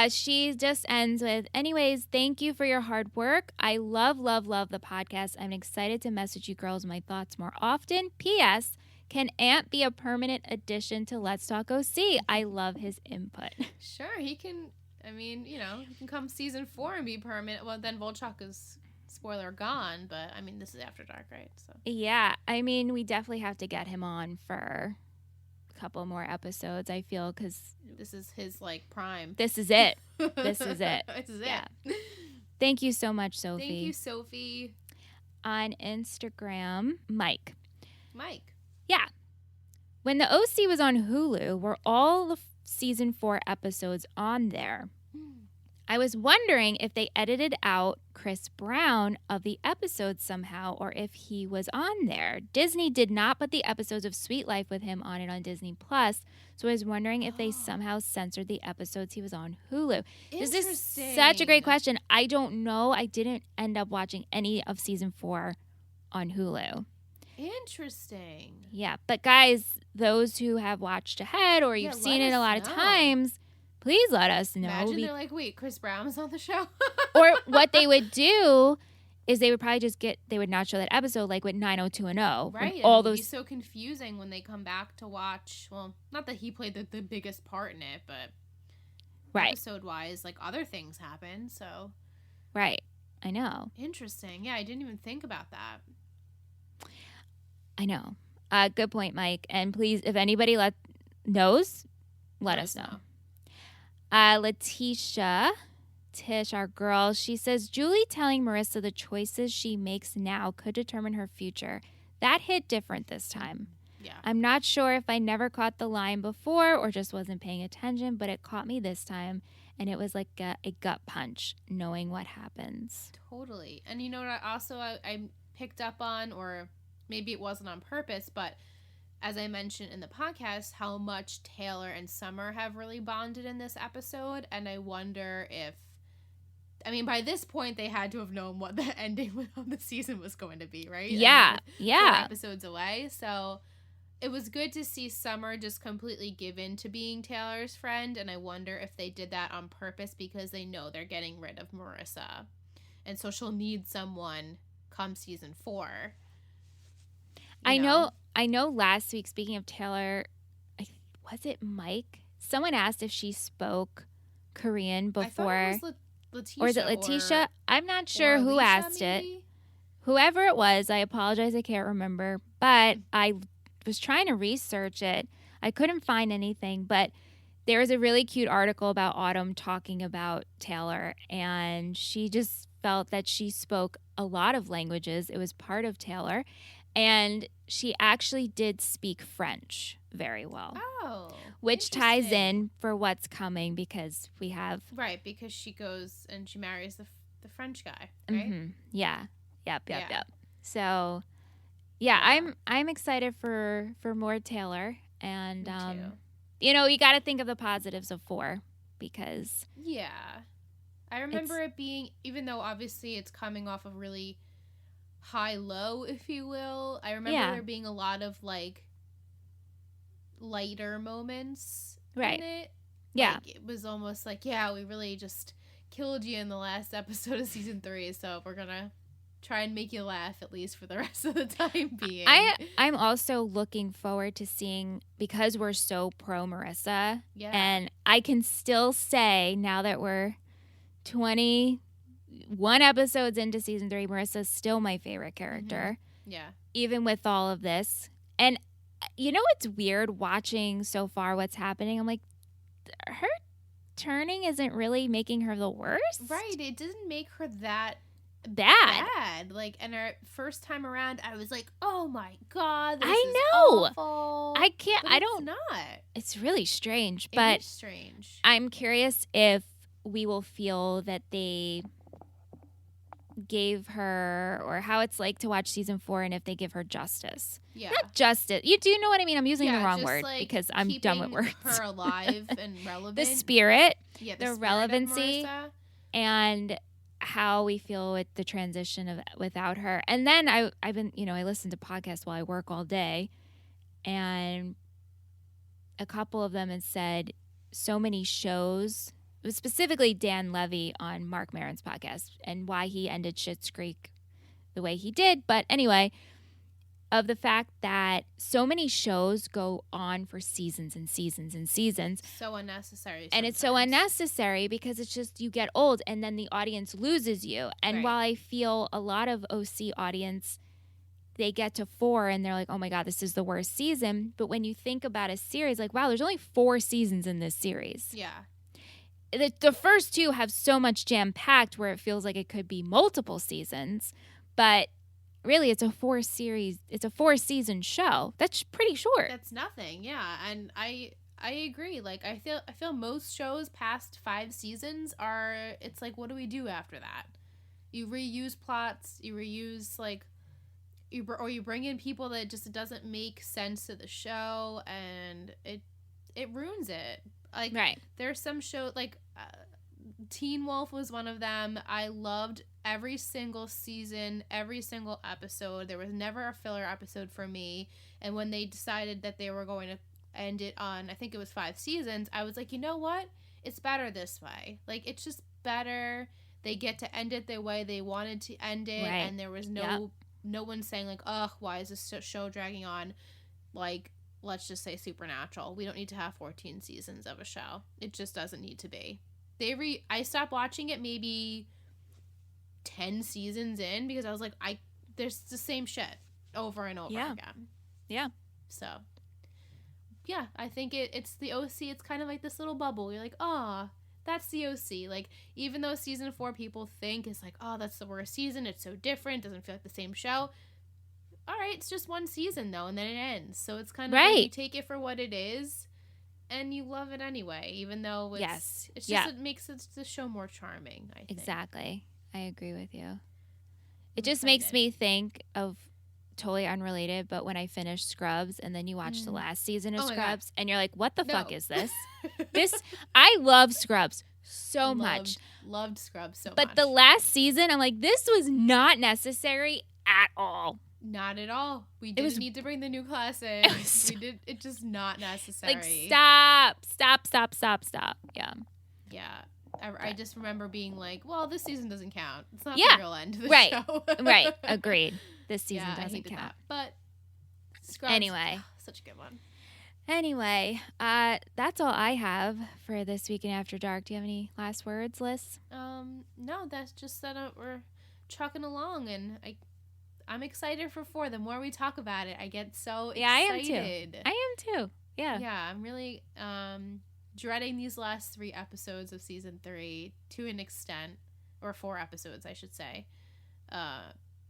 She just ends with, anyways, thank you for your hard work. I love, love, love the podcast. I'm excited to message you girls my thoughts more often. P.S. Can Ant be a permanent addition to Let's Talk OC? I love his input. Sure, he can. I mean, he can come season 4 and be permanent. Well, then Volchok is spoiler gone, but I mean, this is After Dark, right? So Yeah, I mean, we definitely have to get him on for a couple more episodes, I feel, because this is his like prime. this is it. This is it. This is Yeah. it. Thank you so much, Sophie. Thank you, Sophie. On Instagram, Mike. Yeah. When the OC was on Hulu, were all the season 4 episodes on there? I was wondering if they edited out Chris Brown of the episodes somehow, or if he was on there. Disney did not put the episodes of Sweet Life with him on it on Disney Plus, so I was wondering if they somehow censored the episodes he was on Hulu. This is such a great question. I don't know. I didn't end up watching any of season 4 on Hulu. Interesting. Yeah, but guys, those who have watched ahead or you've seen it a lot of times, please let us know. Imagine they're like, wait, Chris Brown's on the show? Or what they would do is they would probably just they would not show that episode like with 90210. Right. All it would those be so confusing when they come back to watch. Well, not that he played the biggest part in it, but episode-wise, like other things happen, so. Right. I know. Interesting. Yeah, I didn't even think about that. I know. Good point, Mike. And please, if anybody knows, let us know. Letitia, Tish, our girl, she says, Julie telling Marissa the choices she makes now could determine her future. That hit different this time. Yeah. I'm not sure if I never caught the line before or just wasn't paying attention, but it caught me this time. And it was like a gut punch, knowing what happens. Totally. And you know what I picked up on, or maybe it wasn't on purpose, but as I mentioned in the podcast, how much Taylor and Summer have really bonded in this episode. And I wonder if, I mean, by this point, they had to have known what the ending of the season was going to be, right? Yeah. I mean, 4 episodes away. So it was good to see Summer just completely give in to being Taylor's friend. And I wonder if they did that on purpose because they know they're getting rid of Marissa. And so she'll need someone come season 4. I know last week, speaking of Taylor, was it Mike? Someone asked if she spoke Korean before. I thought it was Letitia. Or is it Letitia? I'm not sure who asked it. Whoever it was, I apologize, I can't remember. But I was trying to research it. I couldn't find anything, but there was a really cute article about Autumn talking about Taylor, and she just felt that she spoke a lot of languages. It was part of Taylor. And she actually did speak French very well. Oh. Which ties in for what's coming because we have... Right, because she goes and she marries the French guy, right? Mm-hmm. Yeah. Yep. So, yeah, I'm excited for more Taylor. And, you know, you got to think of the positives of 4 because... Yeah. I remember it being, even though obviously it's coming off of really... high-low, if you will. I remember there being a lot of, like, lighter moments in it. Yeah. Like, it was almost like, yeah, we really just killed you in the last episode of season 3, so we're gonna try and make you laugh at least for the rest of the time being. I'm also looking forward to seeing, because we're so pro Marissa, and I can still say, now that we're 21 episodes into season 3, Marissa's still my favorite character. Mm-hmm. Yeah. Even with all of this. And you know what's weird watching so far what's happening? I'm like, her turning isn't really making her the worst. Right. It doesn't make her that bad. Like, and our first time around, I was like, oh my God, this I is know. awful. I can't, but I it's don't. not. It's really strange. It But is strange. I'm curious if we will feel that they gave her, or how it's like to watch season 4 and if they give her justice. Yeah. Not justice. You do know what I mean? I'm using the wrong just word like because I'm done with words. Her alive and relevant. The spirit, the the spirit relevancy, of Marissa. and how we feel with the transition of without her. And then I've been, I listen to podcasts while I work all day, and a couple of them had said so many shows. It was specifically Dan Levy on Mark Maron's podcast and why he ended Schitt's Creek the way he did. But anyway, of the fact that so many shows go on for seasons and seasons and seasons. So unnecessary. And it's so unnecessary because it's just you get old and then the audience loses you. And while I feel a lot of OC audience, they get to 4 and they're like, oh my God, this is the worst season. But when you think about a series, like, wow, there's only 4 seasons in this series. Yeah. The first 2 have so much jam-packed where it feels like it could be multiple seasons. But really, it's a 4-season show. That's pretty short. That's nothing, yeah. And I agree. Like, I feel most shows past 5 seasons it's like, what do we do after that? You reuse plots, you reuse, like, you bring in people that just doesn't make sense to the show, and it ruins it. Like, there's some show, like, Teen Wolf was one of them. I loved every single season, every single episode. There was never a filler episode for me. And when they decided that they were going to end it on, I think it was 5 seasons, I was like, you know what? It's better this way. Like, it's just better. They get to end it the way they wanted to end it. Right. And there was no one saying, like, ugh, why is this show dragging on? Like, let's just say Supernatural. We don't need to have 14 seasons of a show. It just doesn't need to be. I stopped watching it maybe 10 seasons in because I was like, there's the same shit over and over again. Yeah. So, yeah, I think it's the OC. It's kind of like this little bubble. You're like, oh, that's the OC. Like, even though season 4 people think it's like, oh, that's the worst season. It's so different. Doesn't feel like the same show. All right, it's just one season though, and then it ends. So it's kind of like you take it for what it is. And you love it anyway, even though it's just it makes the show more charming, I think. Exactly. I agree with you. It just makes me think of, totally unrelated, but when I finished Scrubs and then you watch the last season of Scrubs and you're like, what the fuck is this? I love Scrubs so much. Loved Scrubs so much. But the last season, I'm like, this was not necessary at all. Not at all. We didn't need to bring the new class in. It's just not necessary. Like, stop. Yeah. Yeah. I just remember being like, well, this season doesn't count. It's not the real end of the show. Right. Agreed. This season doesn't count. That. But Scrubs, anyway. Such a good one. Anyway, that's all I have for this week in After Dark. Do you have any last words, Liz? No, that's just that we're trucking along, and I'm excited for 4. The more we talk about it, I get so excited. I am too. Yeah. Yeah, I'm really dreading these last 3 episodes of season 3 to an extent, or 4 episodes, I should say,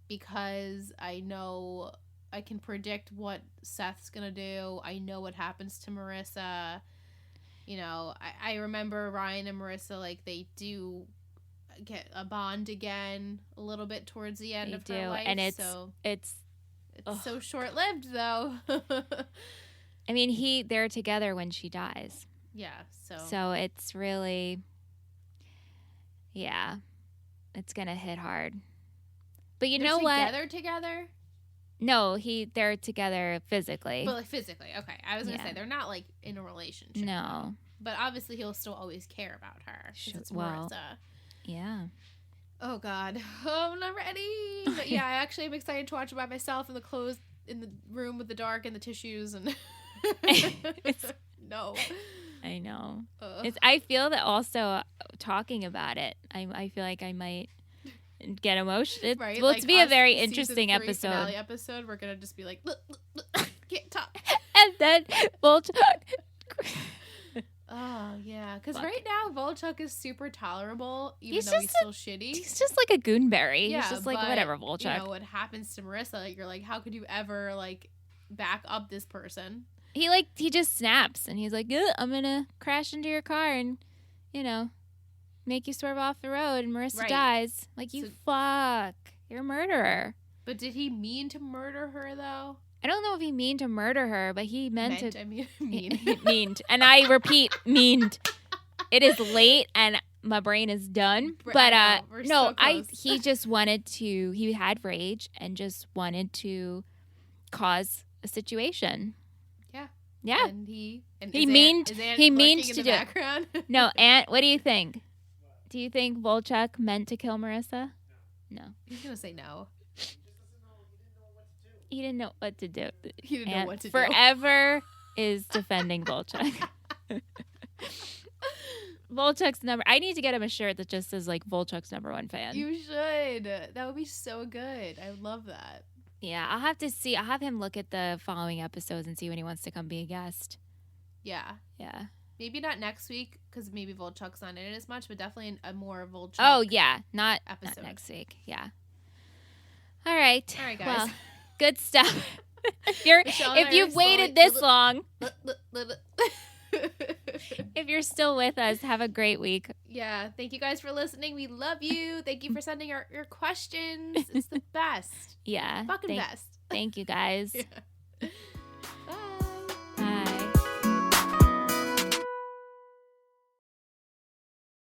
because I know I can predict what Seth's gonna do. I know what happens to Marissa. You know, I remember Ryan and Marissa, like, they do get a bond again a little bit towards the end of her life, and it's so short-lived though. I mean, they're together when she dies. Yeah, so it's really, it's gonna hit hard. But you know what? Together? No, they're together physically. But, like, physically, okay. I was gonna say they're not, like, in a relationship. No. But obviously he'll still always care about her. It's well, Marissa. Yeah. Oh, God. Oh, I'm not ready. But, yeah, I actually am excited to watch it by myself in the room with the dark and the tissues. And no. I know. I feel that also talking about it, I feel like I might get emotional. Right? Well, like it's be a very season interesting 3 episode. Finale episode, we're going to just be like, can't talk. And then Volchuk. Oh, yeah. Because right now, Volchuk is super tolerable, even though he's still shitty. He's just like a goonberry. Yeah, he's just like, whatever, Volchuk. You know, what happens to Marissa, like, you're like, how could you ever, like, back up this person? He just snaps, and he's like, I'm going to crash into your car and, you know, make you swerve off the road, and Marissa dies. Like, you fuck. You're a murderer. But did he mean to murder her, though? I don't know if he meaned to murder her, but he meant to. I mean, He meaned. And I repeat, meaned. It is late, and my brain is done. But no, he just wanted to. He had rage and just wanted to cause a situation. Yeah. Yeah. And he meaned. He meaned to do it. No, Aunt. What do you think? Do you think Volchuk meant to kill Marissa? No. He's gonna say no. He didn't know what to do. He didn't know what to do. Forever is defending Volchuk. Volchuk's number. I need to get him a shirt that just says like Volchuk's #1 fan. You should. That would be so good. I would love that. Yeah, I'll have to see. I'll have him look at the following episodes and see when he wants to come be a guest. Yeah. Yeah. Maybe not next week because maybe Volchuk's not in it as much, but definitely a more Volchuk. Oh yeah, not next week. Yeah. All right. All right, guys. Well, good stuff. if you've waited this long, if you're still with us, have a great week. Yeah. Thank you guys for listening. We love you. Thank you for sending your questions. It's the best. Yeah. Fucking best. Thank you guys. Yeah.